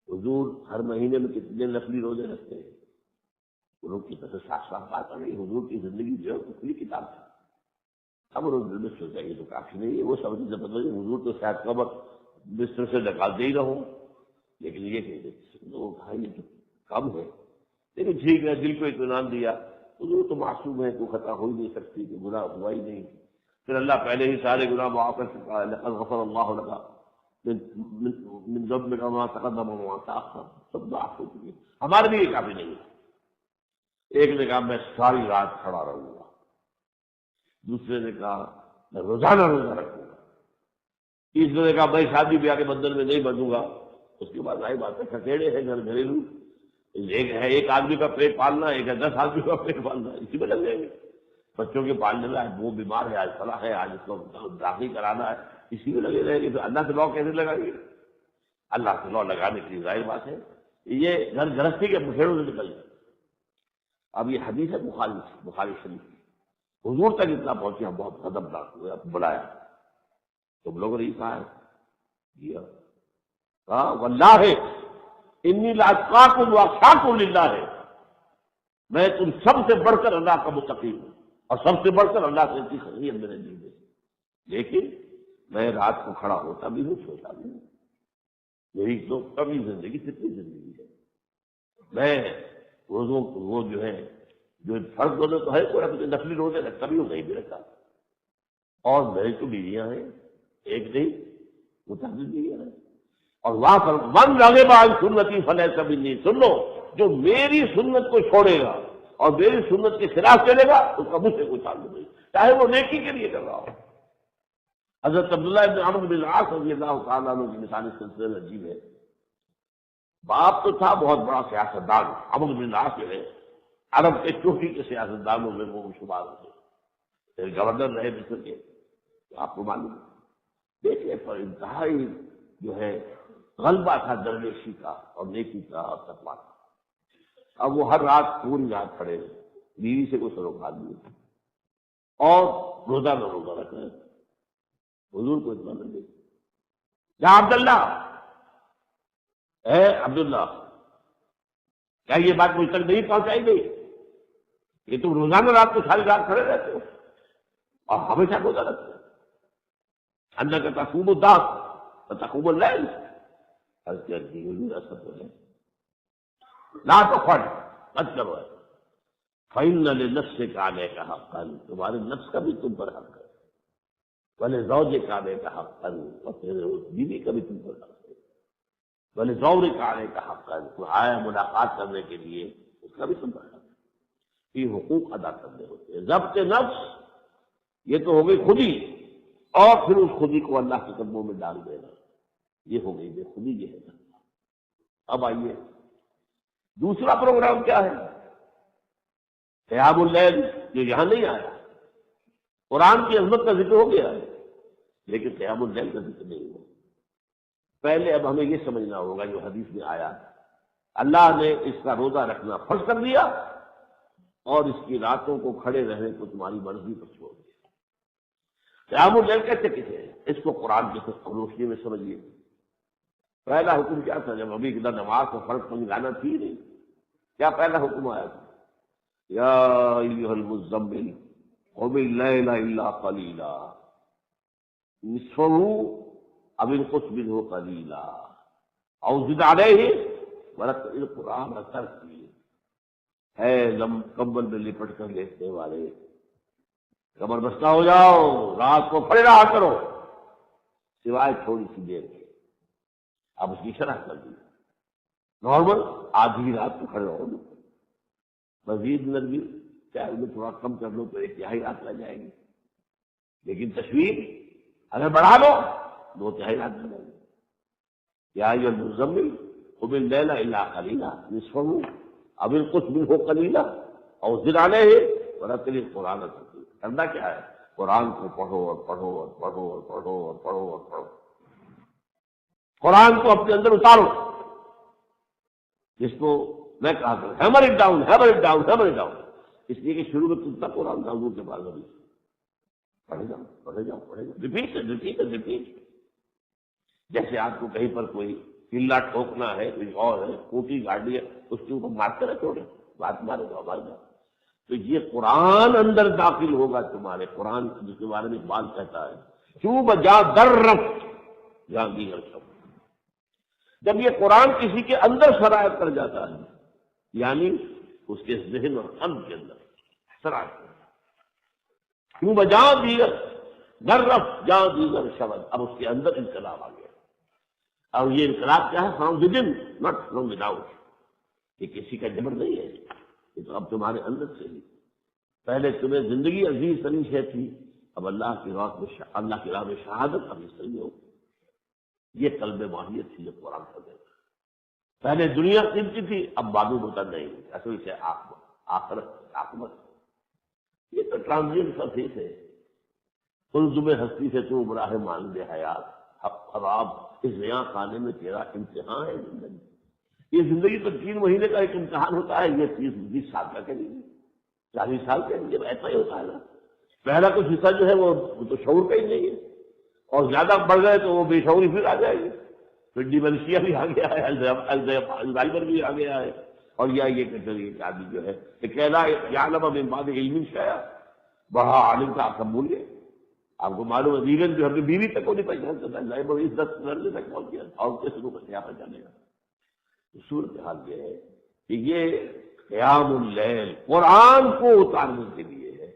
[SPEAKER 1] حضور ہر مہینے میں کتنے نفلی روزے رکھتے ہیں. انہوں کی طرف صاف صاف بات آ گئی. حضور کی زندگی جو ہے کھلی کتاب تھی. اب انہوں نے دل میں سوچا یہ تو کافی نہیں ہے. وہ سمجھ سے بدل حضور تو شاید قبر بستر سے نکالتے ہی رہو، لیکن یہ کہ یہ تو کم ہے. لیکن ٹھیک ہے، دل کو اطمینان دیا حضور تو معصوم ہے، کوئی خطا ہو ہی نہیں سکتی، کہ گناہ ہوا ہی نہیں. پھر اللہ پہلے ہی سارے گناہ معاف کر چکا ہے. لقد غفر اللہ لك من ذنبك ما تقدم وما تأخر، سب معاف ہو چکی. ہمارے لیے کافی نہیں ہے. ایک نے کہا میں ساری رات کھڑا رہوں گا، دوسرے نے کہا میں روزانہ روزہ رکھوں گا، تیسرے نے کہا میں شادی بیاہ کے بندھن میں نہیں بندھوں گا. اس کے بعد آئی بات ہے کھکیڑے ہیں گھر گھریلو، ایک ہے ایک آدمی کا پیٹ پالنا، ایک ہے 10 آدمی کا پیٹ پالنا، اسی میں لگ جائیں گے. بچوں کے پالنے میں آج وہ بیمار ہے، آج فلاں ہے، آج اس کو داخل کرانا ہے، اسی میں لگے رہیں گے. تو اللہ سے لو کیسے لگائیں گے؟ اللہ سے لو لگانے کی ظاہر بات ہے یہ گھر گرہستی کے بکھیڑوں سے نکل جائے. اب یہ حدیث ہے بخاری شریف کی، حضور تک اتنا پہنچے ہم بہت خطرناک ہوئے. اب بلایا تم لوگوں نے کہا ہے کہا واللہ انی لاتقاکم واخشاکم للہ ہے، میں تم سب سے بڑھ کر اللہ کا متقی ہوں اور سب سے بڑھ کر اللہ سے کی خیریت میرے دل میں. لیکن میں رات کو کھڑا ہوتا بھی ہوں، سوتا بھی ہوں. میری تو کبھی زندگی کتنی زندگی ہے. میں روزوں وہ جو ہے جو فرض روزے تو ہے، کوئی نفلی روزے رکھتا بھی ہوں، نہیں بھی رکھتا. اور میری تو بیویاں ہیں، ایک نہیں متعدد بیویاں ہیں. اور وہاں پر من راغب عن سنتی فلیس منی، سن لو جو میری سنت کو چھوڑے گا اور میری سنت کے خلاف چلے گا اس کا مجھ سے کوئی تعلق نہیں، چاہے وہ نیکی کے لیے کر رہا ہو. حضرت عبداللہ ابن عمرو بن العاص رضی اللہ تعالیٰ عنہ کی مثال اس سلسلے میں عجیب ہے. باپ تو تھا بہت بڑا سیاستدان، عمرو بن العاص جو ہے عرب کے چوٹی کے سیاستدانوں میں وہ شمار ہوتے، پھر گورنر رہے مصر کے. آپ کو معلوم ہے دیکھنے پر انتہائی جو ہے غلبہ تھا درویشی کا اور نیکی کا اور تقویٰ کا. اب وہ ہر رات پوری رات کھڑے رہے، بیوی سے کوئی سروکار نہیں اور روزہ نہ روزہ رکھ رہے. حضور کو اتنا نہ دے یا عبداللہ، اے عبداللہ کیا یہ بات مجھ تک نہیں پہنچائی گئی کہ تم روزانہ رات کو ساری رات کھڑے رہتے ہو اور ہمیشہ روزہ رکھتے ہو؟ انک تقوم الدہر وتقوم اللیل، لا تفعل، مت کرو. فإن لنفسک علیک حقا، تمہارے نفس کا بھی تم پر حق ہے. ولزوجک علیک حقا، اور تیرے اس بیوی کا بھی تم پر حق ہے. ولزوجک علیک حقا، تو آیا ملاقات کرنے کے لیے اس کا بھی تم پر حق ہے. یہ حقوق ادا کرنے ہوتے ہیں. ضبط نفس یہ تو ہو گئی خودی، اور پھر اس خودی کو اللہ کے قدموں میں ڈال دینا، یہ ہو گئی بے خودی. یہ ہے. اب آئیے دوسرا پروگرام کیا ہے؟ قیام اللیل، جو یہاں نہیں آیا. قرآن کی عظمت کا ذکر ہو گیا ہے لیکن قیام اللیل کا ذکر نہیں ہوا. پہلے اب ہمیں یہ سمجھنا ہوگا جو حدیث میں آیا، اللہ نے اس کا روزہ رکھنا فرض کر دیا اور اس کی راتوں کو کھڑے رہنے کو تمہاری مرضی پر چھوڑ دیا. قیام اللیل کہتے کسے ہیں؟ اس کو قرآن کی روشنی میں سمجھیے. پہلا حکم کیا تھا جب ابھی ادھر نماز کو فرض سمجھانا تھی نہیں؟ کیا پہلا حکم آیا تھا؟ یا ایھا المزمل قم اللیل الا قلیلا نصفہ او انقص منہ قلیلا او زد علیہ ورتل القرآن ترتیلا. اے کمبل میں لپٹ کر لیٹنے والے، کمر بستہ ہو جاؤ، رات کو پڑے رہا کرو سوائے تھوڑی سی دیر کے. اب اس کی شرح کر دی، نارمل آدھی رات کو کھڑے رہو، مزید نرمی چاہے انہیں تھوڑا کم کر لو تو 1/3 رات رہ جائے گی، لیکن تشویق اگر بڑھا لو 2/3 رات رہ جائے گی. یا ایھا المزمل قم اللیل الا قلیلا نصفہ او انقص منہ قلیلا او زد علیہ ورتل القرآن ترتیلا. کرنا کیا ہے؟ قرآن کو پڑھو اور پڑھو اور پڑھو اور پڑھو اور پڑھو اور پڑھو. قرآن کو اپنے اندر اتارو، جس کو میں کہا کروں hammer it down, hammer it down, hammer it down. اس لیے کہ شروع میں تم تک قرآن کا حضور کے بعد ابھی پڑھے جاؤ پڑھے جاؤ پڑھے جاؤ، ریپیٹ ریپیٹ ریپیٹ. جیسے آپ کو کہیں پر کوئی قلعہ ٹھوکنا ہے، کوئی اور ہے، کوٹی گاڑی ہے، اس کے اوپر مارتے رہے چھوڑے بات مارے گا مار جاؤ. تو یہ قرآن اندر داخل ہوگا تمہارے. قرآن جس کے بارے میں اقبال کہتا ہے کیوں بجا در رفت جہاں دیگر سب. جب یہ قرآن کسی کے اندر شرائط کر جاتا ہے، یعنی اس کے ذہن اور قلب کے اندر، سراج کیوں بجا دیگر درف جا دیگر شبد. اب اس کے اندر انقلاب آ گیا. اور یہ انقلاب کیا ہے؟ From with in not from with out. یہ کسی کا جبر نہیں ہے، یہ تو اب تمہارے اندر سے ہی. پہلے تمہیں زندگی عزیز ترین شے تھی، اب اللہ کی راہ میں شہادت اب اس طرح ہو. یہ قلب ماہیت تھی جو قرآن کا دے. پہلے دنیا قیمتی تھی، اب معلوم ہوتا نہیں اصل سے آخرت عاقبت. یہ تو ٹرانزینٹ کا فیس ہے. تم ہستی سے تو براہ مانند حیات خراب اس نیا خانے میں تیرا امتحان ہے زندگی. یہ زندگی تو 3 مہینے کا ایک امتحان ہوتا ہے، یہ 30-20 سال کا کہہ لیجیے، 40 سال کے لیے ایسا ہی ہوتا ہے نا. پہلا کچھ حصہ جو ہے وہ تو شعور کا ہی نہیں ہے، اور زیادہ بڑھ گئے تو وہ بے شعوری پھر آ جائے گی. پھر ڈیمنشیا بھی آ گیا ہے، الزائمر بھی آ گیا ہے. اور یہ کہ چلیے کہ آدمی جو ہے کہ کہنا یعلم من بعد علم شیئا، بڑا عالم کا آپ بول گئے. آپ کو معلوم ہے ایون جو اپنی بیوی تک کو نہیں پہچان سکتا، الزائمر اس 10 درجے تک پہنچ گیا، اور کس کو کیا پہچانے گا. صورتحال یہ ہے کہ یہ قیام اللیل قرآن کو اتارنے کے لیے ہے.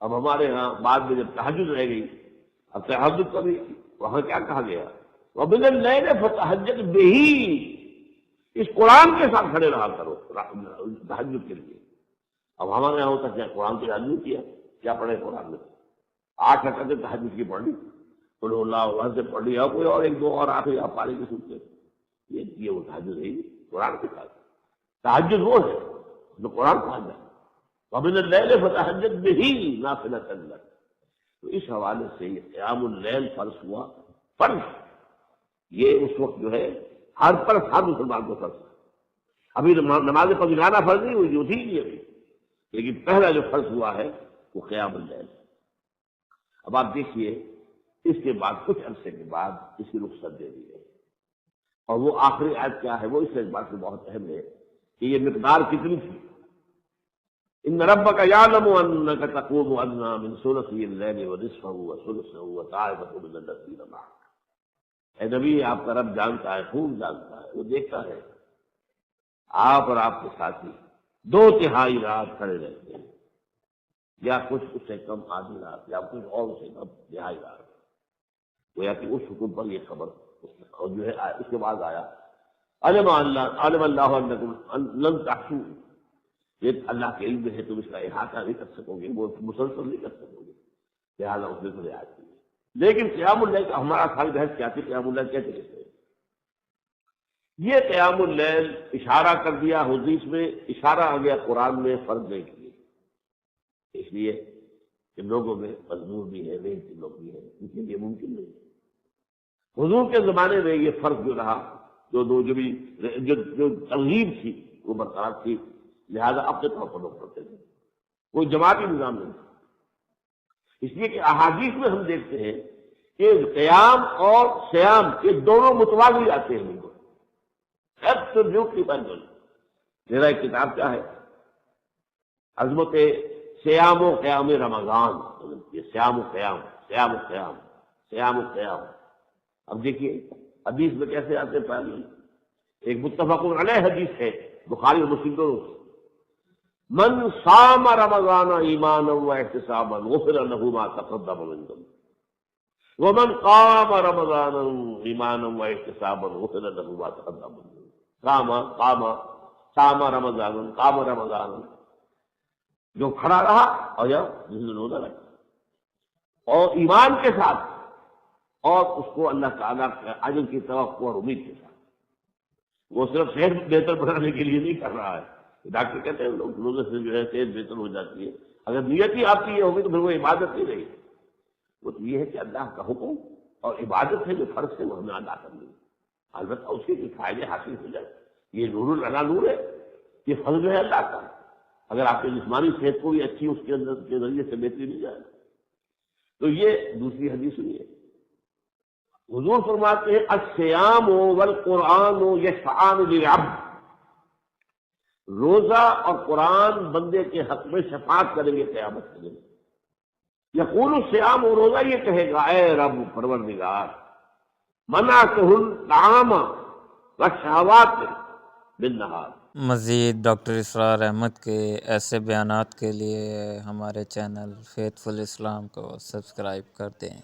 [SPEAKER 1] اب ہمارے ہاں بعد میں جب تہجد رہ گئی، اب تہجد کبھی وہاں کیا کہا گیا؟ وَمِنَ اللَّيْلِ فَتَہجد بِهِ، اس قرآن کے ساتھ کھڑے رہا کرو تہجد کے لیے. اب ہمارے یہاں ہوتا کیا؟ قرآن تو یاد نہیں کیا، کیا پڑھے قرآن میں؟ 8 رکعتیں تہجد کی پڑھ لی، قل اللہ سے پڑھ لی، یا کوئی اور 1-2 اور آخری آپ پارے کی سنتے. یہ وہ تہجد ہے قرآن کے ساتھ. تہجد وہ ہے جو قرآن پڑھا جائے. وَمِنَ اللَّيْلِ فَتَہجد بِهِ نَافِلَةً لَكَ. تو اس حوالے سے یہ قیام اللیل فرض ہوا. فرض یہ اس وقت جو ہے ہر مسلمان کو فرض ہے. ابھی نماز فجرانہ فرض نہیں ہوئی، جو تھی نہیں ابھی، لیکن پہلا جو فرض ہوا ہے وہ قیام اللیل. اب آپ دیکھیے اس کے بعد کچھ عرصے کے بعد اس کی رخصت دے دی گئی، اور وہ آخری آیت کیا ہے وہ اس اعتبار سے بہت اہم ہے کہ یہ مقدار کتنی تھی. ان ربک یعلم انک تقوم ادنی من ثلثی اللیل ونصفہ وثلثہ وطائفۃ من الذین معک. اے نبی آپ کا رب جانتا ہے، خوب جانتا ہے، وہ دیکھتا ہے آپ اور آپ کے ساتھی 2/3 رات کھڑے رہتے ہیں، یا کچھ اس سے کم آدھی رات، یا کچھ اور اس سے کم 1/2 رات. گویا کہ اس حکم پر یہ خبر اور جو ہے اس کے بعد آیا علم اللہ انکم لن تحصوا. یہ اللہ کے علم ہے، تم اس کا احاطہ نہیں کر سکو گے، وہ مسلسل نہیں کر سکو گے، لہٰذا اس نے تو رعایت کی. لیکن قیام اللیل کا ہمارا خالی بحث کیا تھی؟ قیام اللیل کیسے کہتے ہیں؟ یہ قیام اللیل اشارہ کر دیا حدیث میں، اشارہ آ گیا قرآن میں، فرض نہیں کیے. اس لیے کہ لوگوں میں مجبور بھی ہے، محنتی لوگ بھی ہیں، ان کے لیے ممکن نہیں ہے. حضور کے زمانے میں یہ فرض جو رہا، جو ترغیب تھی وہ برقرار تھی، لہذا اپنے طور پر لوگ پڑھتے تھے، کوئی جماعتی نظام نہیں تھا. اس لیے کہ احادیث میں ہم دیکھتے ہیں کہ قیام اور سیام یہ دونوں متوازی آتے ہیں. Absolutely Bible. میرا ایک کتاب کیا ہے؟ عظمت سیام و قیام رمضان. یہ سیام و قیام، سیام و قیام، سیام و قیام. اب دیکھیے حدیث میں کیسے آتے ہیں. پہلے ایک متفق علیہ حدیث ہے، بخاری اور مسلم دونوں سے، من صام رمضان ایمانا واحتسابا غفر له ما تقدم من ذنبه ومن قام رمضان ایمانا واحتسابا غفر له ما تقدم من ذنبه. صام رمضان جو کھڑا رہا اور یا جس نے روزہ رکھا اور ایمان کے ساتھ، اور اس کو اللہ تعالیٰ کے اجر کی توقع اور امید کے ساتھ. وہ صرف صحت بہتر بنانے کے لیے نہیں کر رہا ہے. ڈاکٹر کہتے ہیں لوگ روزے سے جو ہے صحت بہتر ہو جاتی ہے. اگر نیت ہی آپ کی یہ ہوگی تو پھر وہ عبادت نہیں رہی. وہ تو یہ ہے کہ اللہ کا حکم اور عبادت ہے جو فرض ہے وہ ہمیں ادا کرنی ہے. البتہ اس کے فائدے حاصل ہو جائے. یہ نور اللہ نور ہے، یہ فضل ہے اللہ کا. اگر آپ کی جسمانی صحت کو بھی اچھی اس کے اندر کے ذریعے سے بہتری مل جائے تو یہ دوسری حدیث ہوئی ہے. حضور فرماتے ہیں الصیام والقرآن یشفعان للعبد. روزہ اور قرآن بندے کے حق میں شفاعت کریں گے قیامت کے دن. یقول الصیام، و روزہ یہ کہے گا اے رب پروردگار منعتہ الطعام والشہوات بالنہار.
[SPEAKER 2] مزید ڈاکٹر اسرار احمد کے ایسے بیانات کے لیے ہمارے چینل فیتھ فل اسلام کو سبسکرائب کر دیں۔